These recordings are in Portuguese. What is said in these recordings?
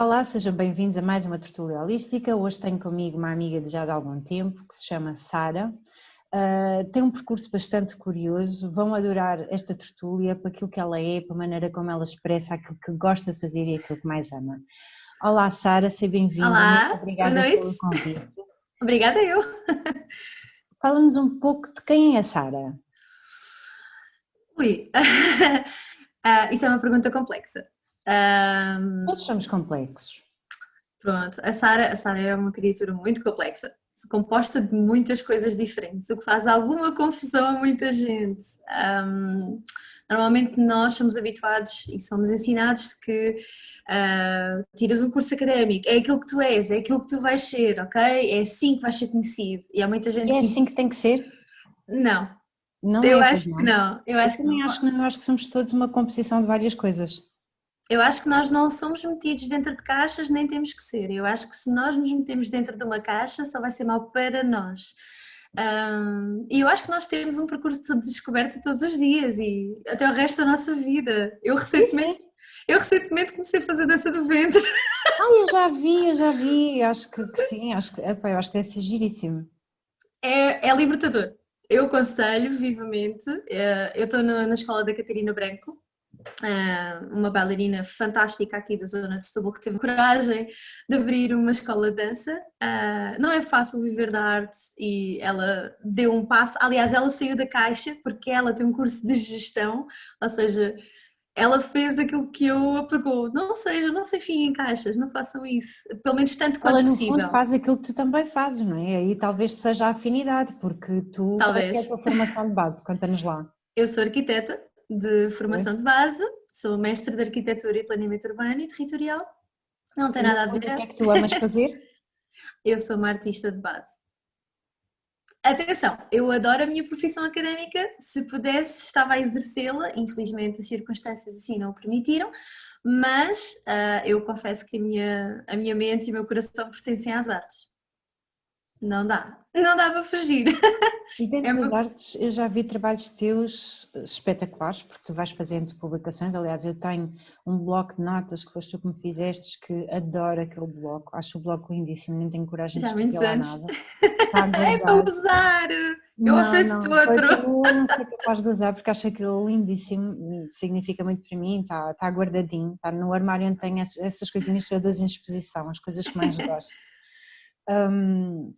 Olá, sejam bem-vindos a mais uma tertúlia holística. Hoje tenho comigo uma amiga de já de algum tempo que se chama Sara. Tem um percurso bastante curioso, vão adorar esta tertúlia para aquilo que ela é, para a maneira como ela expressa aquilo que gosta de fazer e aquilo que mais ama. Olá Sara, seja bem-vinda, muito Olá, boa obrigada noite. pelo convite. Obrigada eu. Fala-nos um pouco de quem é a Sara. Ui, isso é uma pergunta complexa. Todos somos complexos. Pronto, a Sara é uma criatura muito complexa, composta de muitas coisas diferentes, o que faz alguma confusão a muita gente. Normalmente nós somos habituados e somos ensinados que tiras um curso académico, é aquilo que tu és, é aquilo que tu vais ser, ok? É assim que vais ser conhecido. E há muita E gente é que assim que insiste. tem que ser? Não, Não eu é, pois acho que não? não, eu Eu acho que não. também acho que não, eu acho que somos todos uma composição de várias coisas. Eu acho que nós não somos metidos dentro de caixas, nem temos que ser. Eu acho que se nós nos metemos dentro de uma caixa, só vai ser mau para nós. E eu acho que nós temos um percurso de descoberta todos os dias e até o resto da nossa vida. Eu Sim, recentemente, sim. eu recentemente comecei a fazer dança do ventre. Eu já vi, acho que sim, epá, eu acho que deve ser giríssimo. É libertador. Eu aconselho vivamente. Eu estou na escola da Catarina Branco, uma bailarina fantástica aqui da zona de Setúbal que teve coragem de abrir uma escola de dança. Não é fácil viver da arte e ela deu um passo. Aliás, ela saiu da caixa porque ela tem um curso de gestão, ou seja, ela fez aquilo que eu apregou. Não se enfiem em caixas, não façam isso, pelo menos tanto Ela quanto no fundo possível. faz aquilo que tu também fazes, não é? Aí talvez seja a afinidade, porque tu, qual é que é a Talvez. tua formação de base? Conta-nos lá. Eu sou arquiteta de Ok? formação de base, sou mestre de arquitetura e planeamento urbano e territorial. Não tem E no nada a fundo o que é ver. que tu amas fazer? Eu sou uma artista de base. Atenção, eu adoro a minha profissão académica, se pudesse estava a exercê-la, infelizmente as circunstâncias assim não o permitiram, mas eu confesso que a minha mente e o meu coração pertencem às artes. Não dá para fugir. E É dentro das uma... artes eu já vi trabalhos teus espetaculares, porque tu vais fazendo publicações, aliás eu tenho um bloco de notas que foste tu que me fizeste, que adoro aquele bloco, acho o bloco lindíssimo, nem tenho coragem de Já há muitos escrever lá anos. nada, está É para guardado. usar! Eu Não, ofereço-te não, outro! continua a não ser capaz de usar porque acho aquilo lindíssimo, significa muito para mim, está guardadinho, está no armário onde tenho essas coisinhas todas em exposição, as coisas que mais gosto. Hum,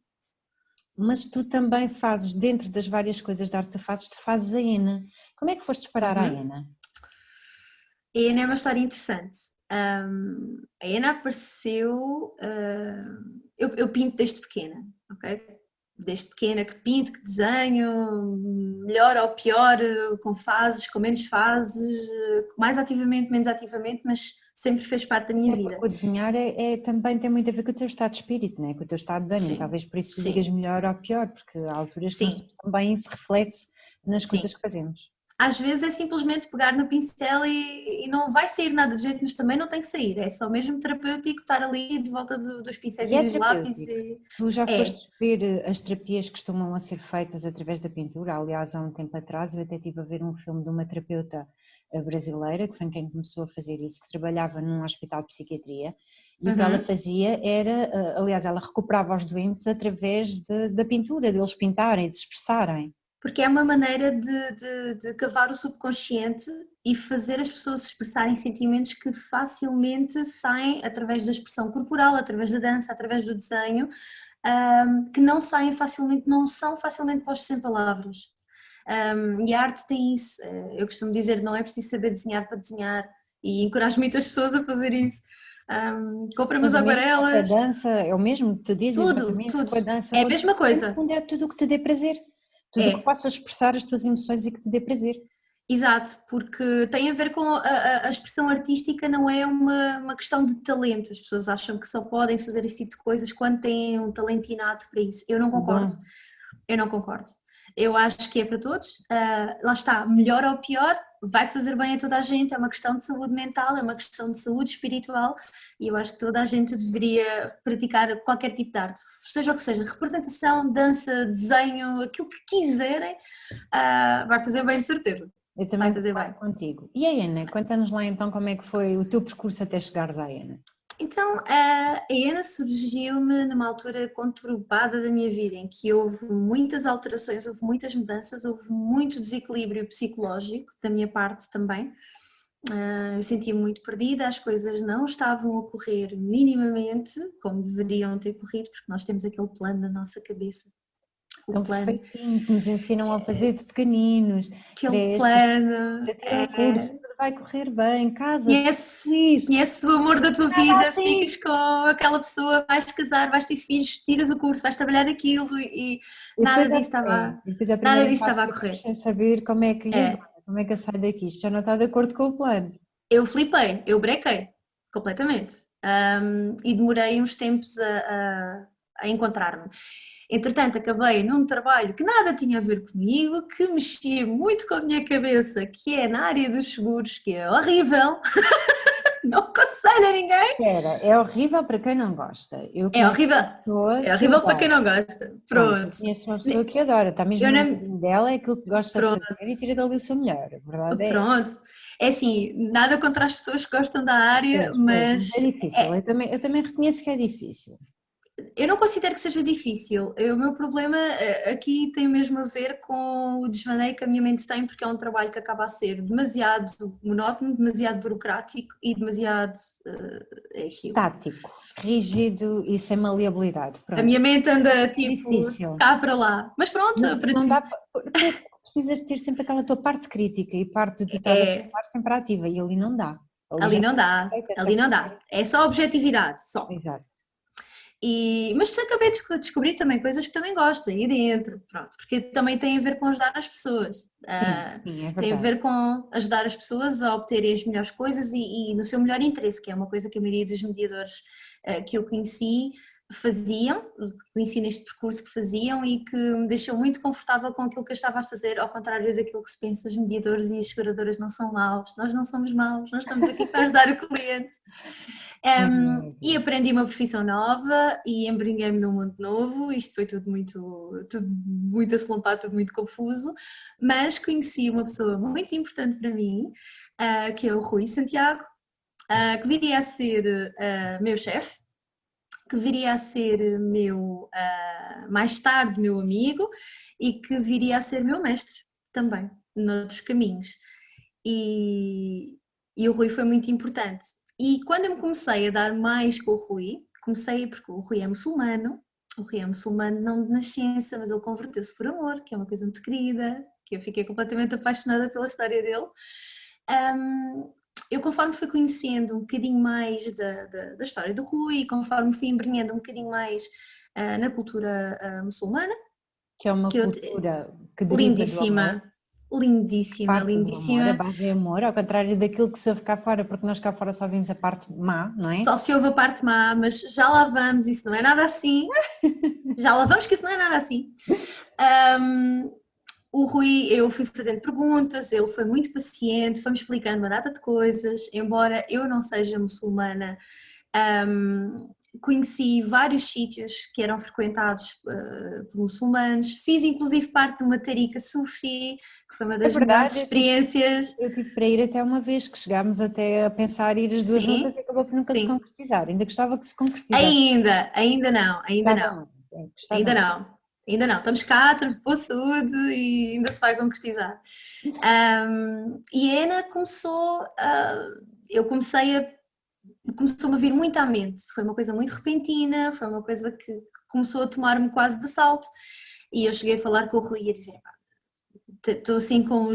mas tu também fazes, dentro das várias coisas de arte que tu fazes a ENA. Como é que foste parar à Uhum. ENA? A Ana é uma história interessante. A Ana apareceu. Eu pinto desde pequena, ok? Desde pequena que pinto, que desenho, melhor ou pior, com fases, com menos fases, mais ativamente, menos ativamente, mas sempre fez parte da minha É vida. porque o desenhar também tem muito a ver com o teu estado de espírito, não é? Com o teu estado de ânimo, Sim, talvez por isso digas sim, melhor ou pior, porque há alturas que nós sim, temos também esse reflexo nas sim. coisas que fazemos. Às vezes é simplesmente pegar no pincel e não vai sair nada de jeito, mas também não tem que sair. É só mesmo terapêutico estar ali de volta dos pincéis E e é dos lápis. terapêutico. Tu já É. foste ver as terapias que costumam a ser feitas através da pintura? Aliás, há um tempo atrás eu até estive a ver um filme de uma terapeuta brasileira, que foi quem começou a fazer isso, que trabalhava num hospital de psiquiatria, e o que ela Uhum. fazia era, aliás, ela recuperava os doentes através da pintura, deles pintarem, de se expressarem. Porque é uma maneira de cavar o subconsciente e fazer as pessoas expressarem sentimentos que facilmente saem através da expressão corporal, através da dança, através do desenho, que não saem facilmente, não são facilmente postos em palavras. E a arte tem isso. Eu costumo dizer, não é preciso saber desenhar para desenhar, e encorajo muitas pessoas a fazer isso. Compra umas Mas o mesmo é com a aguarelas, dança, é o mesmo que tu dizes tudo, exatamente, tudo. com a dança, É a com mesma tudo, no coisa. fundo é tudo o que te dê prazer, tudo o que É. possas expressar as tuas emoções e que te dê prazer. Exato, porque tem a ver com a expressão artística, não é uma questão de talento. As pessoas acham que só podem fazer esse tipo de coisas quando têm um talento inato para isso. Eu não O concordo. dom. Eu não concordo. Eu acho que é para todos. Lá está, melhor ou pior, vai fazer bem a toda a gente. É uma questão de saúde mental, é uma questão de saúde espiritual e eu acho que toda a gente deveria praticar qualquer tipo de arte, seja o que seja, representação, dança, desenho, aquilo que quiserem, vai fazer bem de certeza. Eu Vai também fazer bem. concordo contigo. E a Ana, conta-nos lá então como é que foi o teu percurso até chegares à Ana. Então, a ENA surgiu-me numa altura conturbada da minha vida, em que houve muitas alterações, houve muitas mudanças, houve muito desequilíbrio psicológico da minha parte também. Eu sentia-me muito perdida, as coisas não estavam a correr minimamente como deveriam ter corrido, porque nós temos aquele plano na nossa cabeça. O Tão plano, perfeitinho, que nos ensinam a fazer de pequeninos, aquele cresces, plano, a tirar o curso, tudo vai correr bem, casa-te, conheces, feliz, conheces o amor da tua nada vida, ficas assim. com aquela pessoa, vais casar, vais ter filhos, tiras o curso, vais trabalhar naquilo e E depois nada e depois é o nada primeiro disso estava passo a que ficamos correr. sem saber como é que, e É, agora? Como é que eu saio daqui? Isto já não está de acordo com o plano. eu flipei, eu brequei completamente. E demorei uns tempos a encontrar-me. Entretanto, acabei num trabalho que nada tinha a ver comigo, que mexia muito com a minha cabeça, que é na área dos seguros, que é horrível, não aconselho a ninguém. Espera, é horrível para quem não gosta. Eu É conheço horrível, uma pessoa é que horrível para quem adora. não gosta. Pronto, eu Pronto. conheço uma pessoa que adora, está mesmo Eu no não, mundinho dela, é aquilo que gosta de fazer pronto, e tira dali o seu melhor. A verdade é essa. pronto. É assim, nada contra as pessoas que gostam da área, Pois, mas mas é difícil. Eu também reconheço que é difícil. eu não considero que seja difícil. O meu problema aqui tem mesmo a ver com o desvaneio que a minha mente tem, porque é um trabalho que acaba a ser demasiado monótono, demasiado burocrático e demasiado. É aquilo. Estático, rígido e sem maleabilidade. A Pronto. minha mente anda É tipo de difícil. cá para lá. Mas pronto, Não, para não dá ti. porque precisas ter sempre aquela tua parte crítica e parte de estar a É, pensar sempre ativa e ali não dá. Ali ali já não está dá, feito, é só ali não fazer. dá. É só objetividade, só. Exato. Mas acabei de descobrir também coisas que também gosto aí dentro, pronto, porque também tem a ver com ajudar as pessoas. Sim, sim, é Tem a verdade. ver com ajudar as pessoas a obterem as melhores coisas e no seu melhor interesse, que é uma coisa que a maioria dos mediadores que eu conheci faziam, que conheci neste percurso que faziam e que me deixou muito confortável com aquilo que eu estava a fazer, ao contrário daquilo que se pensa, os mediadores e as seguradoras não são maus, nós não somos maus, nós estamos aqui para ajudar o cliente. É mesmo. E aprendi uma profissão nova e embrenhei-me num mundo novo. Isto foi tudo muito assolampado, tudo muito confuso, mas conheci uma pessoa muito importante para mim, que é o Rui Santiago, que viria a ser meu chefe, que viria a ser mais tarde meu amigo e que viria a ser meu mestre também, noutros caminhos. E, e o Rui foi muito importante. E quando eu me comecei a dar mais com o Rui, comecei porque o Rui é muçulmano não de nascença, mas ele converteu-se por amor, que é uma coisa muito querida, que eu fiquei completamente apaixonada pela história dele. Eu conforme fui conhecendo um bocadinho mais da história do Rui, conforme fui embrenhando um bocadinho mais na cultura muçulmana, Que é uma que eu, cultura que deriva do amor, lindíssima, lindíssima, parte do amor, a lindíssima. base é amor, ao contrário daquilo que se ouve cá fora, porque nós cá fora só vimos a parte má, não é? Só se houve a parte má, mas já lá vamos, isso não é nada assim. Já lá vamos, que isso não é nada assim. Um, o Rui, eu fui fazendo perguntas, ele foi muito paciente, foi-me explicando uma data de coisas, embora eu não seja muçulmana, conheci vários sítios que eram frequentados por muçulmanos, fiz inclusive parte de uma tariqa sufi, que foi uma É das melhores verdade, experiências. eu tive para ir até uma vez, que chegámos até a pensar ir as duas juntas Sim, e acabou por nunca se sim. concretizar. Ainda gostava que se concretizasse. Ainda não, ainda Gostava não. muito, gostava Ainda muito. não, ainda não. Estamos cá, estamos de boa saúde e ainda se vai concretizar. E a Ana começou, eu comecei a, começou-me a vir muito à mente. Foi uma coisa muito repentina, foi uma coisa que começou a tomar-me quase de assalto. E eu cheguei a falar com o Rui e a dizer: estou assim com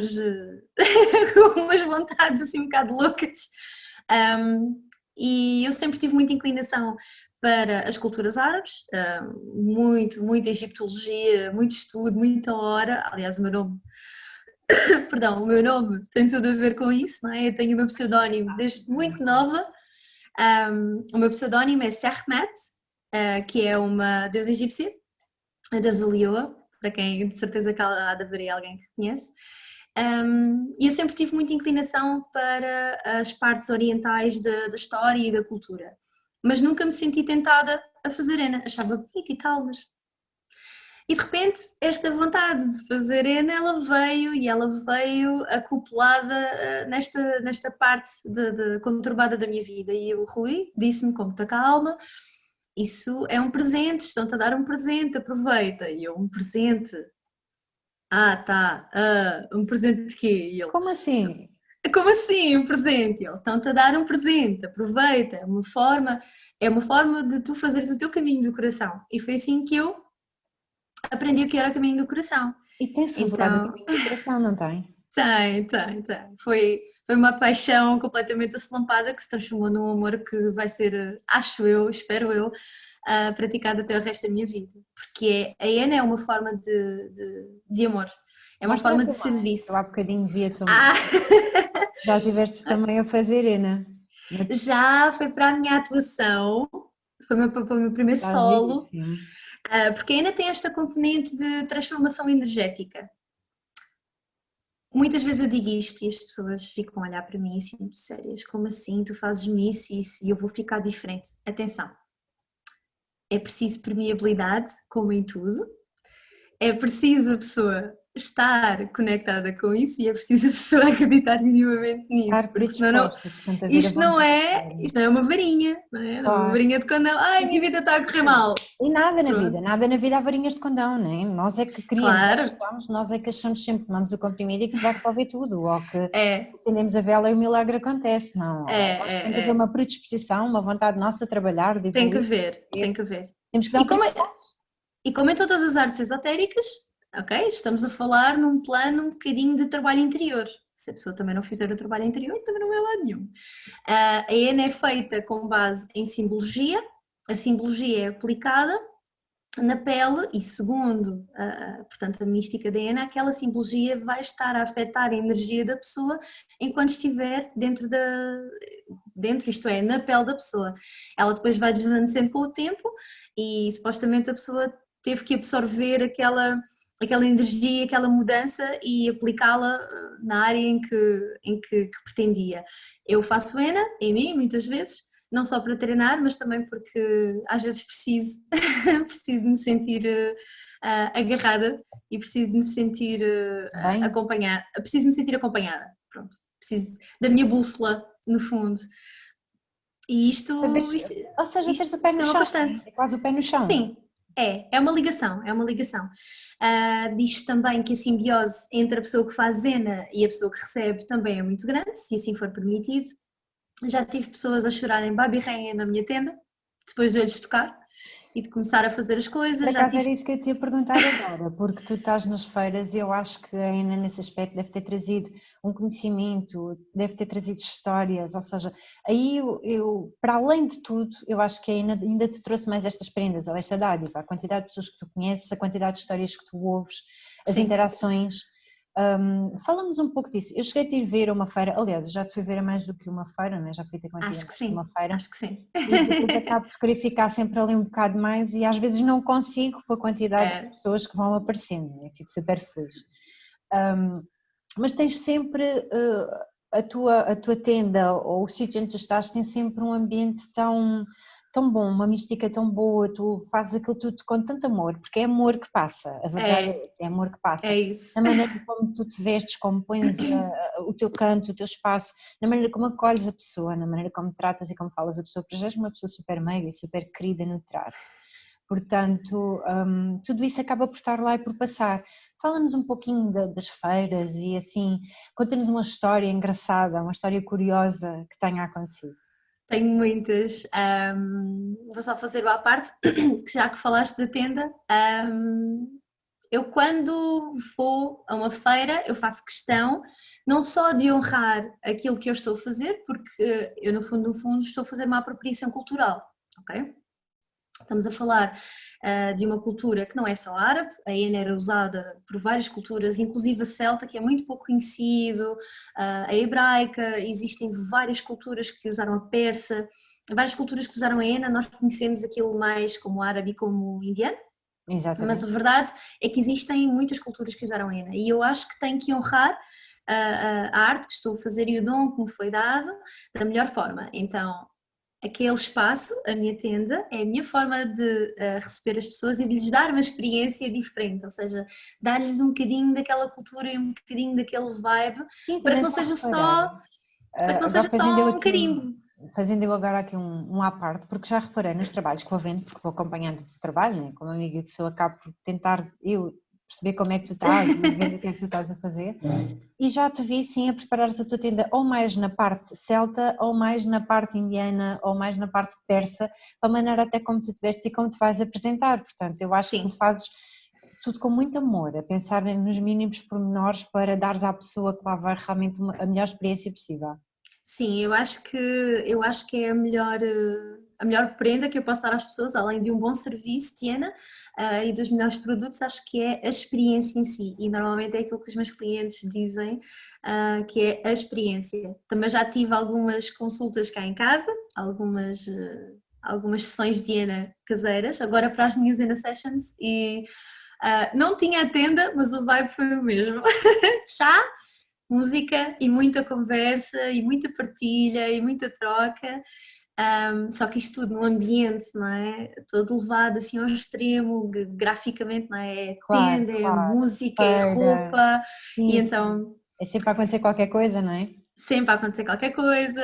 com umas vontades assim um bocado loucas. E eu sempre tive muita inclinação para as culturas árabes, muita egiptologia, muito estudo, muita hora. Aliás, o meu nome, perdão, o meu nome tem tudo a ver com isso, não é? Eu tenho o meu pseudónimo desde muito nova. O meu pseudónimo é Sermet, que é uma deusa egípcia, a deusa Leoa, para quem de certeza que há de haver alguém que conhece. E eu sempre tive muita inclinação para as partes orientais da história e da cultura, mas nunca me senti tentada a fazer ENA, achava bonito e tal, mas E de repente esta vontade de fazer ENA, ela veio acoplada nesta parte conturbada da minha vida. E o Rui disse-me com muita calma, isso é um presente, estão-te a dar um presente, aproveita. E eu, um presente? Tá, um presente de quê? E ele, Como assim? como assim um presente? E ele, estão-te a dar um presente, aproveita, é uma forma de tu fazeres o teu caminho do coração. E foi assim que eu aprendi o que era o caminho do coração. E tem-se revelado o Então, caminho do coração, não tem? tem. Foi uma paixão completamente assolumpada que se transformou num amor que vai ser, acho eu, espero eu, praticado até o resto da minha vida. Porque a ENA é uma forma de amor, é uma Mostra a forma de tua mãe. Eu há serviço. bocadinho vi a tua mãe. Ah, Já estiveste também a fazer, Ana? já foi para a minha atuação, para o meu primeiro Está solo, giríssimo. porque ainda tem esta componente de transformação energética. Muitas vezes eu digo isto e as pessoas ficam a olhar para mim assim, muito sérias, como assim? Tu fazes-me isso e isso e eu vou ficar diferente. Atenção, é preciso permeabilidade, como em tudo, é preciso a pessoa estar conectada com isso e é preciso a pessoa acreditar minimamente nisso, Estar porque senão não, predisposta, portanto, haver a vontade certa. isto não é uma varinha, não é? Não é uma Claro. varinha de condão, ai, Mas minha isso vida está a correr é. mal. E Pronto, nada na vida há varinhas de condão, não é? Nós é que criamos e claro, achamos, nós é que achamos sempre que tomamos o comprimido e que se vai resolver tudo, ou que é, acendemos a vela e o milagre acontece, não. Eu acho que tem que haver é, uma predisposição, uma vontade nossa de trabalhar, de tem que evoluir, ver, de tem crescer. que ver. Temos que dar E o como primeiro é, passo. E como em todas as artes esotéricas, ok, estamos a falar num plano um bocadinho de trabalho interior. Se a pessoa também não fizer o trabalho interior, também não vai a lado nenhum. A ENA é feita com base em simbologia, a simbologia é aplicada na pele e segundo, portanto, a mística da ENA, aquela simbologia vai estar a afetar a energia da pessoa enquanto estiver dentro, isto é, na pele da pessoa. Ela depois vai desvanecendo com o tempo e supostamente a pessoa teve que absorver aquela energia, aquela mudança e aplicá-la na área em que pretendia. Eu faço ENA em mim, muitas vezes, não só para treinar, mas também porque às vezes preciso, preciso me sentir agarrada e preciso me sentir Bem, acompanhada, preciso me sentir acompanhada, pronto, preciso da minha bússola, no fundo. E sabes, ou seja, tens o pé isto no é uma chão, não constante. é? É quase o pé no chão. Sim, é uma ligação, é uma ligação. Diz também que a simbiose entre a pessoa que faz Zena e a pessoa que recebe também é muito grande, se assim for permitido. Já tive pessoas a chorarem babirrenha na minha tenda, depois de eu lhes tocar e de começar a fazer as Por coisas, já acaso era tive... isso que eu te ia perguntar agora, porque tu estás nas feiras e eu acho que a Ana nesse aspecto deve ter trazido um conhecimento, deve ter trazido histórias, ou seja, aí para além de tudo, eu acho que a Ana ainda te trouxe mais estas prendas, ou esta dádiva, a quantidade de pessoas que tu conheces, a quantidade de histórias que tu ouves, as Sim, interações. Fala-nos um pouco disso. Eu cheguei a te ir ver a uma feira, aliás, eu já te fui ver a mais do que uma feira, não é? Já fui ter contigo a mais do que uma feira. acho que sim. E depois acabo por querer ficar sempre ali um bocado mais e às vezes não consigo com a quantidade de É, pessoas que vão aparecendo, né? Fico super feliz. Um, mas tens sempre a tua tenda ou o sítio onde tu estás tem sempre um ambiente tão bom, uma mística tão boa, tu fazes aquilo tudo com tanto amor, porque é amor que passa, a verdade é é, essa, é amor que passa. é isso. Na maneira como tu te vestes, como pões o teu canto, o teu espaço, na maneira como acolhes a pessoa, na maneira como tratas e como falas a pessoa, porque já és uma pessoa super meiga e super querida no trato. Portanto, tudo isso acaba por estar lá e por passar. Fala-nos um pouquinho das feiras e assim, conta-nos uma história engraçada, uma história curiosa que tenha acontecido. Tenho muitas. Vou só fazer à parte, que já que falaste da tenda, eu quando vou a uma feira, eu faço questão não só de honrar aquilo que eu estou a fazer, porque eu no fundo estou a fazer uma apropriação cultural, ok? Estamos a falar de uma cultura que não é só árabe, a ENA era usada por várias culturas, inclusive a celta, que é muito pouco conhecido, a hebraica, existem várias culturas que usaram a persa, várias culturas que usaram a ENA, nós conhecemos aquilo mais como árabe e como indiano, mas a Exatamente. verdade é que existem muitas culturas que usaram a ENA e eu acho que tenho que honrar a arte que estou a fazer e o dom que me foi dado da melhor forma. Então, aquele espaço, a minha tenda, é a minha forma de receber as pessoas e de lhes dar uma experiência diferente, ou seja, dar-lhes um bocadinho daquela cultura e um bocadinho daquele vibe, Sim, para que também não já seja reparei. só, para que não Agora seja só um carimbo. fazendo eu agora aqui um à parte, porque já reparei nos trabalhos que vou vendo, porque vou acompanhando o teu trabalho, né? Como amiga de sua, acabo por tentar eu perceber como é que tu estás e ver o que é que tu estás a fazer. E já te vi sim a preparares a tua tenda ou mais na parte celta, ou mais na parte indiana, ou mais na parte persa, a maneira até como tu te vestes e como te vais apresentar. Portanto, eu acho que tu Sim. fazes tudo com muito amor, a pensar nos mínimos pormenores para dares à pessoa que lá vai realmente a melhor experiência possível. Sim, eu acho que é a melhor prenda que eu posso dar às pessoas, além de um bom serviço, Tiana, e dos melhores produtos, acho que é a experiência em si. E normalmente é aquilo que os meus clientes dizem, que é a experiência. Também já tive algumas consultas cá em casa, algumas sessões de Tiana caseiras, agora para as minhas Ena Sessions, e não tinha a tenda, mas o vibe foi o mesmo. Chá, música e muita conversa e muita partilha e muita troca, só que isto tudo no ambiente, não é? Todo levado assim ao extremo, graficamente, não é? É Claro, tenda, é claro. música, é Feira, roupa, e sim, sim. então É sempre a acontecer qualquer coisa, não é? sempre a acontecer qualquer coisa,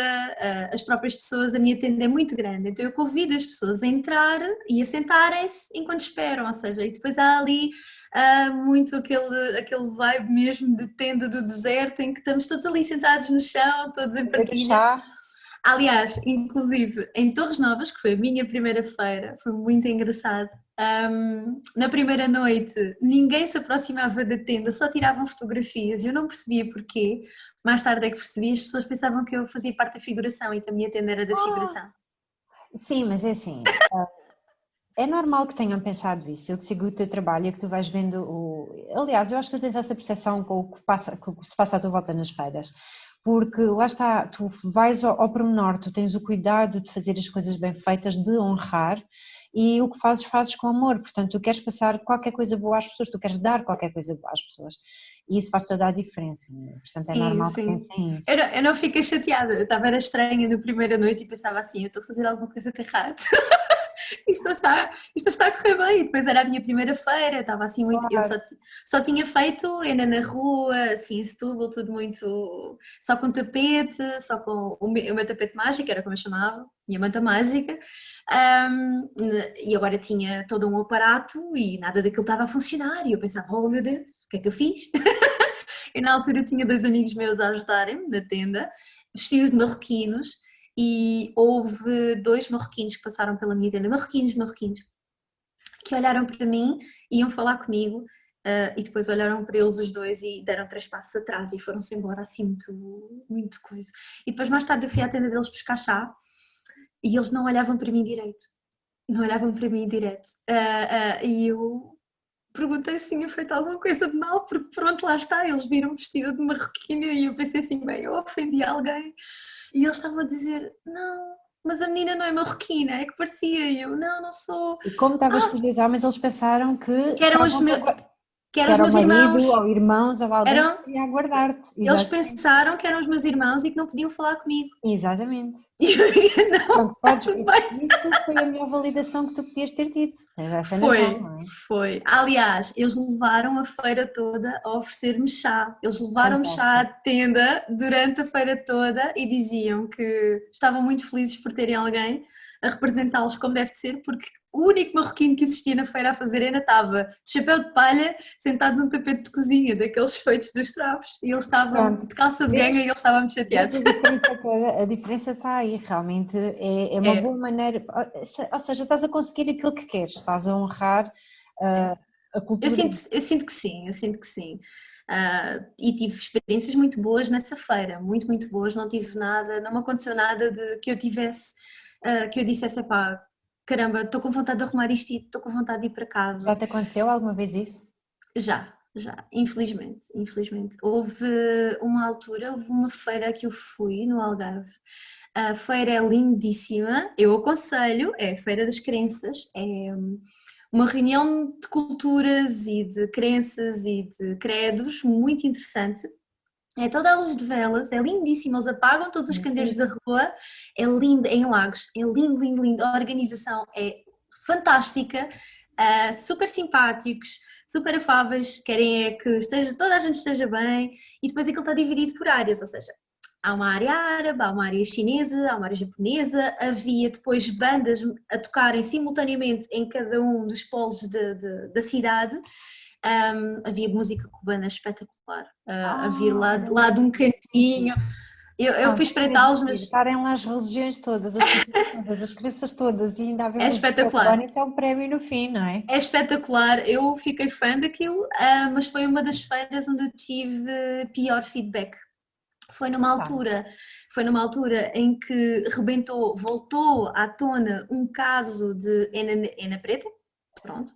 as próprias pessoas, a minha tenda é muito grande, então eu convido as pessoas a entrar e a sentarem-se enquanto esperam, ou seja, e depois há ali muito aquele vibe mesmo de tenda do deserto em que estamos todos ali sentados no chão, todos em Beber o partilha. chá. Aliás, inclusive em Torres Novas, que foi a minha primeira feira, foi muito engraçado. Na primeira noite ninguém se aproximava da tenda, só tiravam fotografias e eu não percebia porquê. Mais tarde é que percebi, as pessoas pensavam que eu fazia parte da figuração e que a minha tenda era da Ah, figuração. sim, mas é assim, é normal que tenham pensado isso. Eu que sigo o teu trabalho e que tu vais vendo o. Aliás, eu acho que tu tens essa percepção com com o que se passa à tua volta nas feiras, porque lá está, tu vais ao pormenor, tu tens o cuidado de fazer as coisas bem feitas, de honrar, e o que fazes, fazes com amor. Portanto, tu queres passar qualquer coisa boa às pessoas, tu queres dar qualquer coisa boa às pessoas, e isso faz toda a diferença, né? Portanto, é Sim, normal que sim. pensem Eu isso. não, eu não fiquei chateada, eu estava era estranha na primeira noite e pensava assim, eu estou a fazer alguma coisa de errado. Isto está a correr bem. E depois era a minha primeira feira, estava assim muito. Eu Claro. só tinha feito ainda na rua, assim em Setúbal, tudo muito. Só com tapete, só com o meu tapete mágico, era como eu chamava, minha manta mágica. E agora tinha todo um aparato e nada daquilo estava a funcionar. E eu pensava, oh meu Deus, o que é que eu fiz? E na altura tinha dois amigos meus a ajudarem-me na tenda, vestidos de marroquinos, e houve dois marroquinos que passaram pela minha tenda, marroquinos, que olharam para mim, iam falar comigo, e depois olharam para eles os dois e deram 3 passos atrás e foram-se embora assim muito, muito coisa. E depois mais tarde eu fui à tenda deles buscar chá e eles não olhavam para mim direito. Não olhavam para mim direto. E eu perguntei se tinha feito alguma coisa de mal, porque pronto, lá está, eles viram vestida de marroquina e eu pensei assim, bem, eu ofendi alguém. E eles estavam a dizer, não, mas a menina não é marroquina, é que parecia. E eu, não, não sou. E como estavas com Ah, os dois homens, eles pensaram que que eram os estavam meus, que que eram os era o meus marido irmãos. ou irmãos ou alguém que Eram, estaria a aguardar-te. eles Exatamente. pensaram que eram os meus irmãos e que não podiam falar comigo. Exatamente. E eu, não, Pronto, está podes, tudo bem. isso foi a melhor validação que tu podias ter tido. Tens essa noção, Foi, não é? foi. Aliás, eles levaram a feira toda a oferecer-me chá. Eles levaram-me chá à Fantástico. tenda durante a feira toda e diziam que estavam muito felizes por terem alguém a representá-los como deve de ser, porque o único marroquino que existia na feira a fazer ainda estava de chapéu de palha, sentado num tapete de cozinha, daqueles feitos dos trapos, e eles estavam Pronto, de calça de ganga e vês, eles estavam muito vês chateados. a diferença toda, a diferença está aí, realmente é uma É, boa maneira, ou seja, estás a conseguir aquilo que queres, estás a honrar é. a Eu cultura. sinto, eu sinto que sim, eu sinto que sim. E tive experiências muito boas nessa feira, muito, muito boas, não tive nada, não me aconteceu nada de que eu tivesse, que eu dissesse, pá, caramba, estou com vontade de arrumar isto e estou com vontade de ir para Já casa. te aconteceu alguma vez isso? Já, infelizmente, infelizmente. Houve uma altura, houve uma feira que eu fui no Algarve. A feira é lindíssima, eu aconselho, é a Feira das Crenças, é uma reunião de culturas e de crenças e de credos muito interessante. É toda a luz de velas, é lindíssimo, eles apagam todos os candeeiros da rua, é lindo, é em Lagos, é lindo, lindo, lindo, a organização é fantástica, super simpáticos, super afáveis, querem é que toda a gente esteja bem, e depois aquilo está dividido por áreas, ou seja, há uma área árabe, há uma área chinesa, há uma área japonesa, havia depois bandas a tocarem simultaneamente em cada um dos polos da cidade. Havia música cubana espetacular, a vir lá de um cantinho. Eu fui espreitá-los, mas estarem lá as religiões todas, as culturas todas, as crenças todas e ainda haver é música espetacular. cubana, isso é um prémio no fim, não é? É espetacular, eu fiquei fã daquilo, mas foi uma das feiras onde eu tive pior feedback. Foi numa altura em que voltou à tona um caso de Ena Preta, pronto,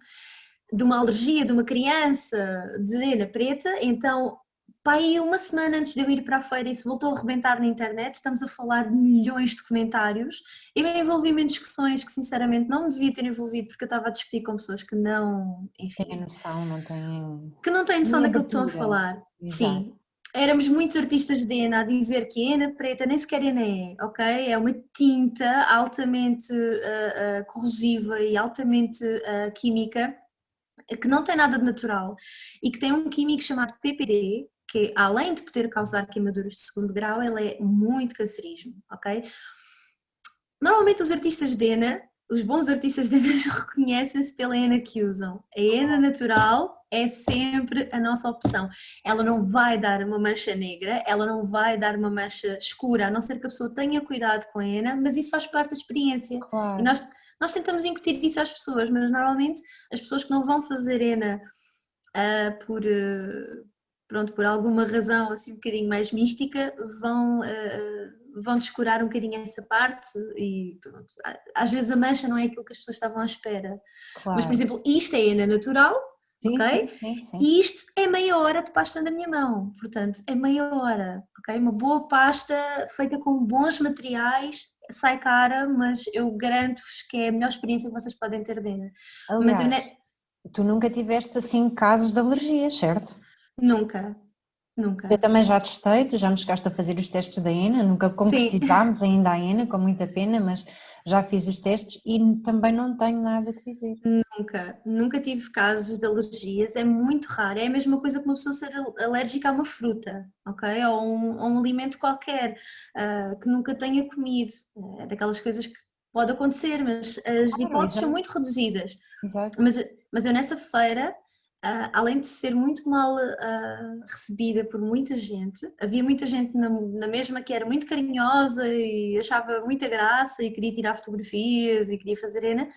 de uma alergia de uma criança de Ena Preta, então pá, aí uma semana antes de eu ir para a feira isso voltou a arrebentar na internet, estamos a falar de milhões de comentários, eu me envolvi em discussões que sinceramente não me devia ter envolvido porque eu estava a discutir com pessoas que não, Têm enfim, noção, não têm que não têm noção nem daquilo que estão a abertura. falar, Exato. sim. Éramos muitos artistas de Ena a dizer que a Ena preta nem sequer Ena é, ok? É uma tinta altamente corrosiva e altamente química que não tem nada de natural e que tem um químico chamado PPD, que além de poder causar queimaduras de segundo grau, ele é muito cancerígeno, ok? Normalmente os artistas de henna, os bons artistas de henna reconhecem-se pela henna que usam. A henna natural é sempre a nossa opção. Ela não vai dar uma mancha negra, ela não vai dar uma mancha escura, a não ser que a pessoa tenha cuidado com a henna, mas isso faz parte da experiência. E Claro. nós tentamos incutir isso às pessoas, mas normalmente as pessoas que não vão fazer henna por, pronto, por alguma razão assim um bocadinho mais mística, vão descurar um bocadinho essa parte e pronto. Às vezes a mancha não é aquilo que as pessoas estavam à espera. Mas, por Claro. exemplo, isto é henna natural, Sim, sim, ok? sim, sim. E isto é meia hora de pasta na minha mão, portanto, é meia hora, ok? Uma boa pasta feita com bons materiais, sai cara, mas eu garanto-vos que é a melhor experiência que vocês podem ter de henna. Mas eu Aliás, tu nunca tiveste assim casos de alergia, certo? nunca, Eu nunca. também já testei, tu já me chegaste a fazer os testes da ENA, nunca Sim, concretizámos ainda a ENA, com muita pena, mas já fiz os testes e também não tenho nada que dizer. nunca tive casos de alergias, é muito raro, é a mesma coisa que uma pessoa ser alérgica a uma fruta, ok? Ou a um alimento qualquer que nunca tenha comido, é daquelas coisas que pode acontecer, mas as Claro, hipóteses são exato, muito reduzidas. exato. Mas eu nessa feira, além de ser muito mal recebida por muita gente, havia muita gente na mesma que era muito carinhosa e achava muita graça e queria tirar fotografias e queria fazer henna.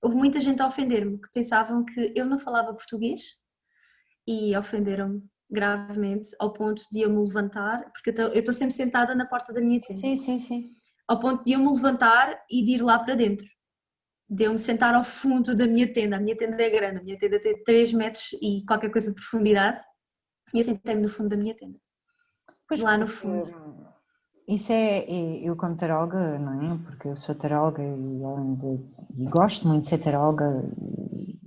Houve muita gente a ofender-me, que pensavam que eu não falava português e ofenderam-me gravemente ao ponto de eu me levantar, porque eu estou sempre sentada na porta da minha tenda, Sim, sim, sim. ao ponto de eu me levantar e de ir lá para dentro, de eu me sentar ao fundo da minha tenda. A minha tenda é grande, a minha tenda tem 3 metros e qualquer coisa de profundidade, e eu sentei-me no fundo da minha tenda, Pois lá no porque fundo. isso eu como taróloga, não é? Porque eu sou taróloga e gosto muito de ser taróloga,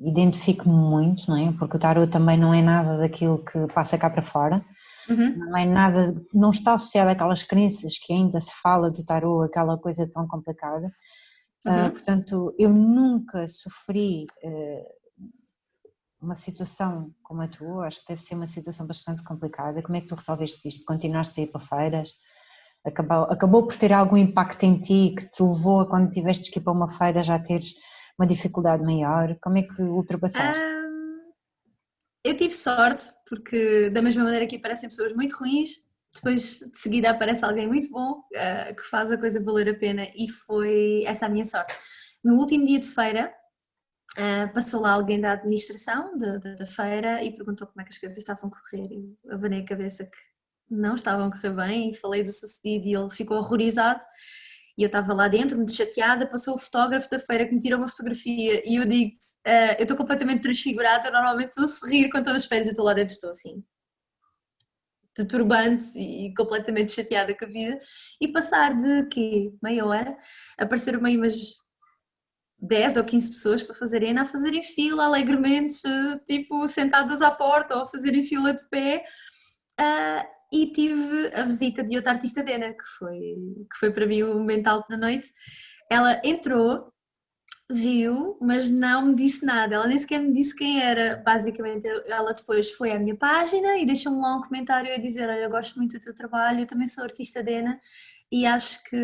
identifico-me muito, não é? Porque o tarot também não é nada daquilo que passa cá para fora. Uhum. Não é nada, não está associado àquelas crenças que ainda se fala do tarot, aquela coisa tão complicada. Uhum. Portanto, eu nunca sofri uma situação como a tua, acho que deve ser uma situação bastante complicada. Como é que tu resolveste isto? Continuaste a ir para feiras? Acabou por ter algum impacto em ti que te levou a quando tiveste que ir para uma feira já teres uma dificuldade maior? Como é que ultrapassaste? Eu tive sorte, porque da mesma maneira que aparecem pessoas muito ruins, depois de seguida aparece alguém muito bom, que faz a coisa valer a pena, e foi essa a minha sorte. No último dia de feira, passou lá alguém da administração da feira e perguntou como é que as coisas estavam a correr. Eu abanei a cabeça que não estavam a correr bem e falei do sucedido e ele ficou horrorizado. E eu estava lá dentro, muito chateada, passou o fotógrafo da feira que me tirou uma fotografia e eu digo eu estou completamente transfigurada, eu normalmente estou a sorrir quando estou nas férias e estou lá dentro, estou assim, de turbante e completamente chateada com a vida. E passar de quê? Meia hora, apareceram meio umas 10 ou 15 pessoas para fazerem a fazerem fila alegremente, tipo sentadas à porta ou a fazerem fila de pé. e tive a visita de outra artista Dena, que foi para mim o momento alto da noite. Ela entrou, viu, mas não me disse nada, ela nem sequer me disse quem era. Basicamente, ela depois foi à minha página e deixou-me lá um comentário a dizer: olha, eu gosto muito do teu trabalho, eu também sou artista Dena e acho que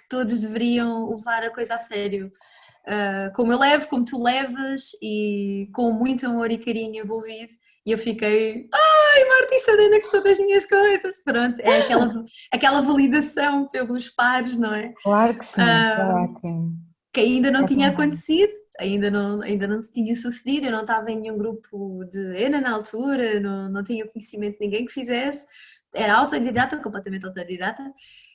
todos deveriam levar a coisa a sério. Como eu levo, como tu levas, e com muito amor e carinho envolvido, e eu fiquei, ai, uma artista Dena que gostou das minhas coisas. Pronto, é aquela validação pelos pares, não é? Claro que sim, é ótimo. Que ainda não É tinha tão bom. acontecido, ainda não tinha sucedido, eu não estava em nenhum grupo de ENA na altura, não tinha conhecimento de ninguém que fizesse, era autodidata, completamente autodidata,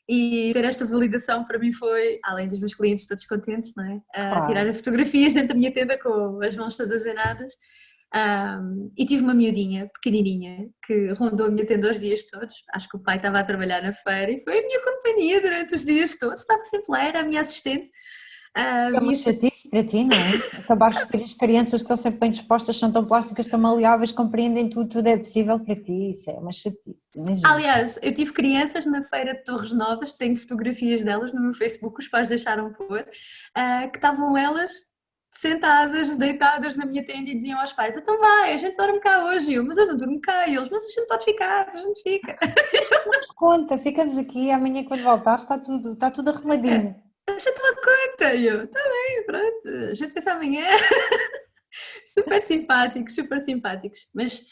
e ter esta validação para mim foi, além dos meus clientes todos contentes, não é? Claro. Tirar fotografias dentro da minha tenda com as mãos todas enadas. E tive uma miudinha, pequenininha, que rondou a minha tenda os dias todos. Acho que o pai estava a trabalhar na feira e foi a minha companhia durante os dias todos. Estava sempre lá, era a minha assistente. É uma Via sempre... chatice para ti, não é? Acabaste de ter as crianças que estão sempre bem dispostas, são tão plásticas, tão maleáveis, compreendem tudo, tudo é possível para ti, isso é uma chatice, imagina. Aliás, eu tive crianças na feira de Torres Novas, tenho fotografias delas no meu Facebook, os pais deixaram pôr, que estavam elas sentadas, deitadas na minha tenda e diziam aos pais: então vai, a gente dorme cá hoje. Mas eu não durmo cá. E eles: mas a gente pode ficar, a gente fica. Damos conta, ficamos aqui, amanhã quando voltares está tudo arrumadinho. A gente toma conta. E eu: está bem, pronto, a gente pensa amanhã. Super simpáticos. Mas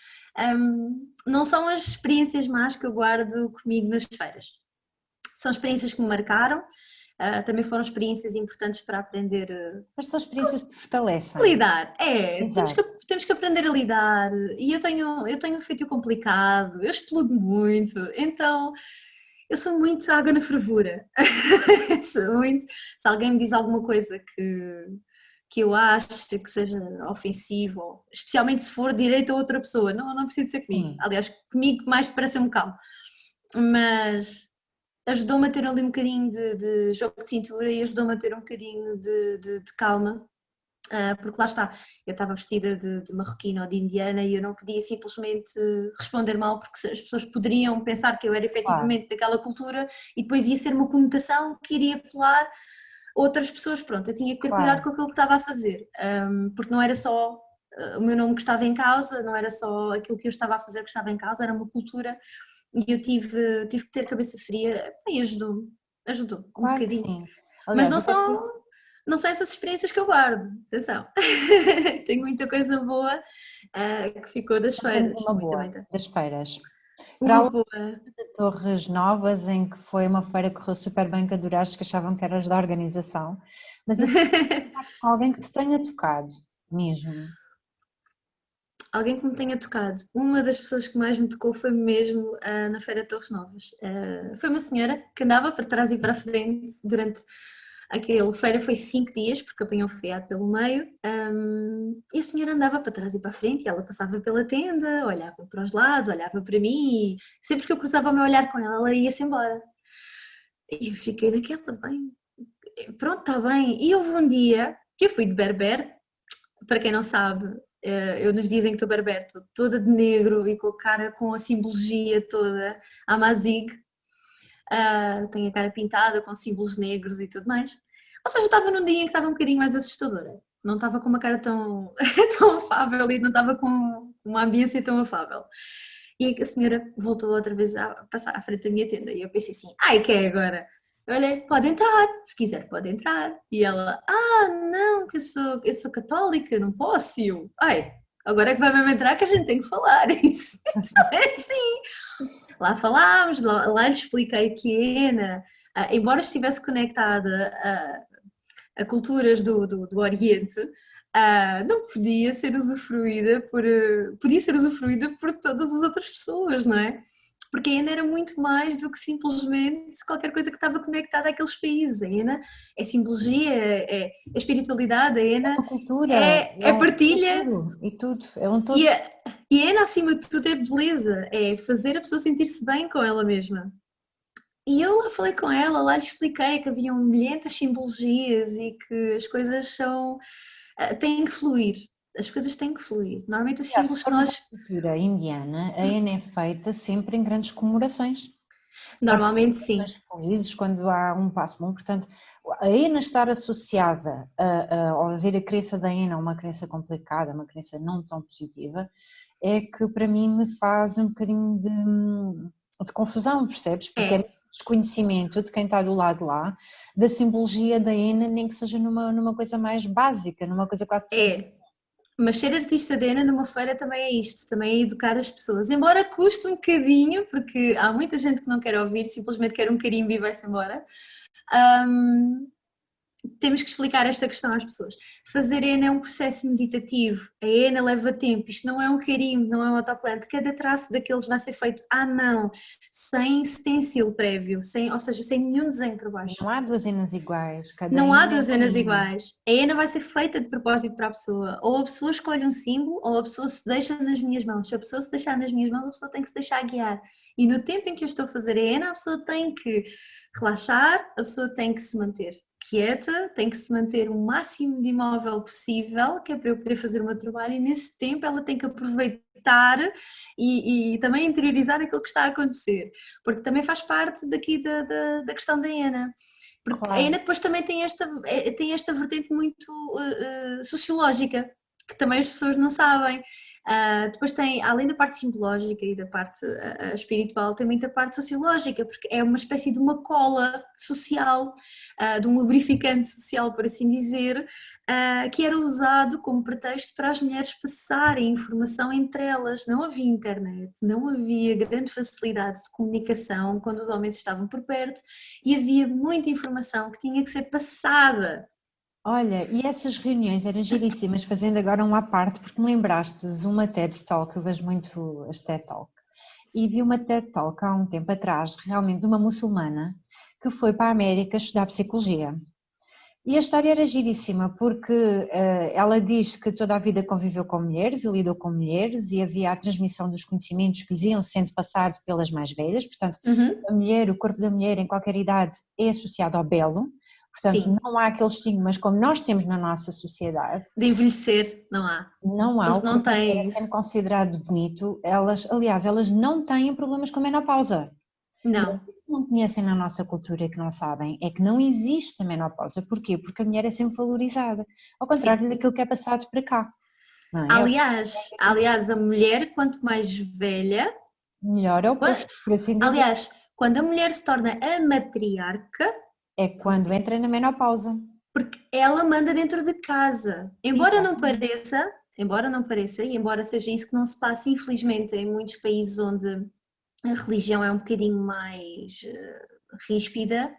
não são as experiências más que eu guardo comigo nas feiras. São experiências que me marcaram, também foram experiências importantes para aprender Mas são experiências que te a fortalecem. lidar. Exato. Temos que aprender a lidar. E eu tenho um feitio complicado, eu explodo muito, então eu sou muito água na fervura. Sou muito, se alguém me diz alguma coisa que eu acho que seja ofensivo, especialmente se for direito a outra pessoa, não precisa ser comigo. Sim, Aliás, comigo mais depressa eu me calo. Mas ajudou-me a ter ali um bocadinho de jogo de cintura e ajudou-me a ter um bocadinho de calma, porque lá está, eu estava vestida de marroquina ou de indiana e eu não podia simplesmente responder mal, porque as pessoas poderiam pensar que eu era claro. efetivamente daquela cultura e depois ia ser uma conotação que iria colar outras pessoas. Pronto, eu tinha que ter cuidado Claro. com aquilo que estava a fazer, porque não era só o meu nome que estava em causa, não era só aquilo que eu estava a fazer que estava em causa, era uma cultura e eu tive que ter cabeça fria e ajudou um Claro que bocadinho. sim. Mas Aliás, até porque não são essas experiências que eu guardo, atenção. Tenho muita coisa boa que ficou das temos feiras, uma muita, boa muita. das feiras. Para Uma além boa. de Torres Novas, em que foi uma feira que correu super bem, que adoraste, que achavam que eras da organização, mas assim, contacto com alguém que te tenha tocado, mesmo. Alguém que me tenha tocado. Uma das pessoas que mais me tocou foi mesmo na Feira de Torres Novas. Foi uma senhora que andava para trás e para a frente durante aquele feira, foi 5 dias, porque apanhou o feriado pelo meio, e a senhora andava para trás e para a frente, e ela passava pela tenda, olhava para os lados, olhava para mim, e sempre que eu cruzava o meu olhar com ela ia-se embora. E eu fiquei naquela, bem, pronto, está bem. E houve um dia que eu fui de berber, para quem não sabe, eu nos dizem que estou berber, estou toda de negro e com a cara com a simbologia toda, a Mazig, tenho a cara pintada com símbolos negros e tudo mais. Ou seja, estava num dia em que estava um bocadinho mais assustadora, não estava com uma cara tão, tão afável e não estava com uma ambiência tão afável. E a senhora voltou outra vez a passar à frente da minha tenda e eu pensei assim, ai, que é agora? Eu olhei, pode entrar, se quiser pode entrar. E ela, não, que eu sou católica, não posso. E eu, ai, agora é que vai mesmo entrar que a gente tem que falar. Isso é assim. Lá falámos, lá lhe expliquei que a Ana, embora estivesse conectada a culturas do Oriente, não podia ser usufruída podia ser usufruída por todas as outras pessoas, não é? Porque a ENA era muito mais do que simplesmente qualquer coisa que estava conectada àqueles países. A ENA é simbologia, é espiritualidade, a É ENA uma cultura, é é partilha tudo, e tudo, é um e todo. e a ENA, acima de tudo, é beleza, é fazer a pessoa sentir-se bem com ela mesma. E eu lá falei com ela, lá lhe expliquei que havia milhentas simbologias e que as coisas têm que fluir. as coisas têm que fluir. Normalmente os Aliás, se símbolos que formos à nós, cultura indiana, a Henna é feita sempre em grandes comemorações. Pode ser normalmente sim, comemorações felizes, quando há um passo bom, portanto, a Henna estar associada ao haver a crença da Henna, uma crença complicada, uma crença não tão positiva, é que para mim me faz um bocadinho de confusão, percebes? Porque é é, desconhecimento de quem está do lado de lá, da simbologia da Henna, nem que seja numa coisa mais básica, numa coisa quase social. é. Mas ser artista de Ana numa feira também é isto, também é educar as pessoas. Embora custe um bocadinho, porque há muita gente que não quer ouvir, simplesmente quer um carimbo e vai-se embora. Hum, Temos que explicar esta questão às pessoas. Fazer ENA é um processo meditativo, a ENA leva tempo, isto não é um carimbo, não é um autocolante, cada traço daqueles vai ser feito à mão, sem stencil prévio, sem, ou seja, sem nenhum desenho por baixo. Não há duas Hennas iguais, cada Não há Henna é duas uma ENAs Henna. iguais. A ENA vai ser feita de propósito para a pessoa. Ou a pessoa escolhe um símbolo, ou a pessoa se deixa nas minhas mãos. Se a pessoa se deixar nas minhas mãos, a pessoa tem que se deixar guiar. E no tempo em que eu estou a fazer a ENA, a pessoa tem que relaxar, a pessoa tem que se manter quieta, tem que se manter o máximo de imóvel possível, que é para eu poder fazer o meu trabalho, e nesse tempo ela tem que aproveitar e também interiorizar aquilo que está a acontecer, porque também faz parte daqui da questão da ENA. Porque a Claro. ENA depois também tem esta vertente muito sociológica, que também as pessoas não sabem. Depois tem, além da parte simbológica e da parte espiritual, tem muita parte sociológica, porque é uma espécie de uma cola social, de um lubrificante social, por assim dizer, que era usado como pretexto para as mulheres passarem informação entre elas. Não havia internet, não havia grande facilidade de comunicação quando os homens estavam por perto e havia muita informação que tinha que ser passada. Olha, e essas reuniões eram giríssimas, fazendo agora um à parte, porque me lembrastes uma TED Talk, eu vejo muito as TED Talk, e vi uma TED Talk há um tempo atrás, realmente de uma muçulmana, que foi para a América estudar psicologia. E a história era giríssima, porque ela diz que toda a vida conviveu com mulheres e lidou com mulheres e havia a transmissão dos conhecimentos que lhes iam sendo passados pelas mais velhas, portanto, Uhum. a mulher, o corpo da mulher em qualquer idade é associado ao belo, portanto, Sim, não há aqueles estigmas como nós temos na nossa sociedade, de envelhecer, não há. não há, Eles o não corpo da mulher é têm sempre isso. considerado bonito, elas, aliás, elas não têm problemas com menopausa. E é Não. isso que não conhecem na nossa cultura e que não sabem, é que não existe a menopausa. Porquê? Porque a mulher é sempre valorizada, ao Sim. contrário daquilo que é passado para cá, não é? Aliás, a mulher, quanto mais velha, Melhor é o posto, por assim dizer, aliás, quando a mulher se torna a matriarca, é quando entra na menopausa. porque ela manda dentro de casa. Exatamente. Embora não pareça, e embora seja isso que não se passa, infelizmente, em muitos países onde a religião é um bocadinho mais ríspida,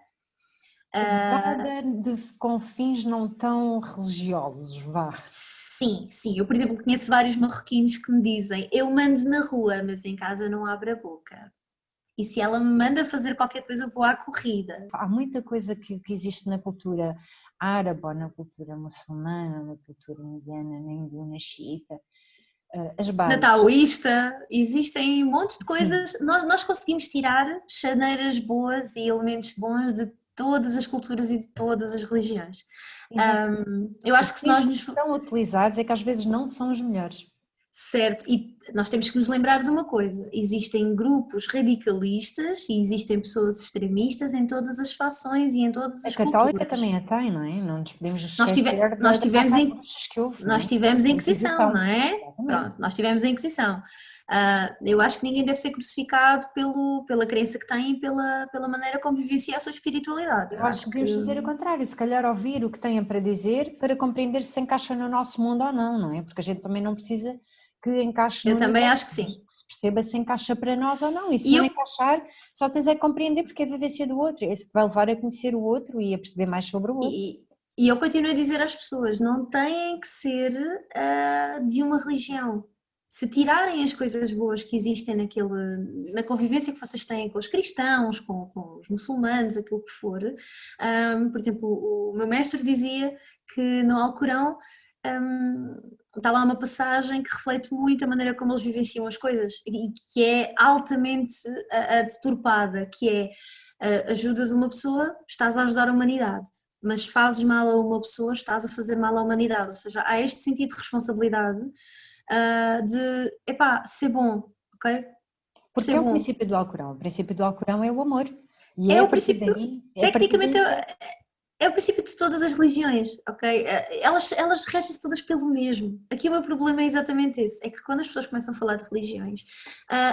ah, Usada com fins não tão religiosos, vá. sim, sim. Eu, por exemplo, conheço vários marroquinos que me dizem: eu mando na rua, mas em casa não abro a boca. E se ela me manda fazer qualquer coisa, eu vou à corrida. Há muita coisa que existe na cultura árabe, ou na cultura muçulmana, na cultura indiana, na hindu, na xiita, as Na bases. taoísta, existem montes de Sim, coisas. Nós conseguimos tirar chaneiras boas e elementos bons de todas as culturas e de todas as religiões. exatamente. Eu Os acho que se nós fins que nos. são utilizados é que às vezes não são os melhores. Certo, e nós temos que nos lembrar de uma coisa: existem grupos radicalistas e existem pessoas extremistas em todas as fações e em todas A as católica culturas. também a tem, não é? Não nos podemos Nós, tive, esquecer nós, da tivemos, caça às em, bruxas que houve, não nós é? tivemos a A Inquisição, não Inquisição, é? exatamente. Pronto, nós tivemos a Inquisição. Eu acho que ninguém deve ser crucificado pela crença que tem e pela maneira como vivencia a sua espiritualidade. Eu Eu acho que acho que devíamos fazer o contrário, se calhar ouvir o que têm para dizer para compreender se encaixa no nosso mundo ou não, não é? Porque a gente também não precisa que encaixe no eu também universo, acho que mas sim. que se perceba se encaixa para nós ou não. E se E não eu, encaixar, só tens é que compreender porque é a vivência do outro, é isso que vai levar a conhecer o outro e a perceber mais sobre o outro. e, e eu continuo a dizer às pessoas: não têm que ser de uma religião. Se tirarem as coisas boas que existem na convivência que vocês têm com os cristãos, com os muçulmanos, aquilo que for, por exemplo, o meu mestre dizia que no Alcorão hum, está lá uma passagem que reflete muito a maneira como eles vivenciam as coisas e que é altamente deturpada, que é ajudas uma pessoa, estás a ajudar a humanidade. mas fazes mal a uma pessoa, estás a fazer mal à humanidade. Ou seja, há este sentido de responsabilidade de, epá, ser bom, ok? Porque Ser é o bom. princípio do Alcorão. O princípio do Alcorão é o amor. E É é a o partir princípio, daí, é a partir tecnicamente, daí que é o princípio de todas as religiões, ok? Elas regem-se todas pelo mesmo. Aqui o meu problema é exatamente esse, é que quando as pessoas começam a falar de religiões,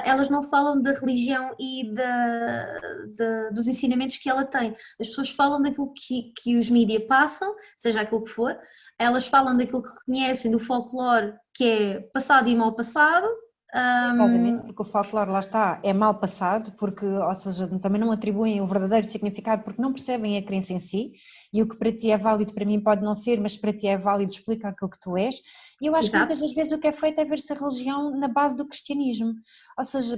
elas não falam da religião e dos ensinamentos que ela tem. As pessoas falam daquilo que os mídias passam, seja aquilo que for, elas falam daquilo que conhecem, do folclore, que é passado e mal passado. exatamente, porque o folclore lá está, é mal passado, porque, ou seja, também não atribuem o verdadeiro significado porque não percebem a crença em si, e o que para ti é válido para mim pode não ser, mas para ti é válido, explica aquilo que tu és, e eu acho que muitas Exato. das vezes o que é feito é ver-se a religião na base do cristianismo, ou seja,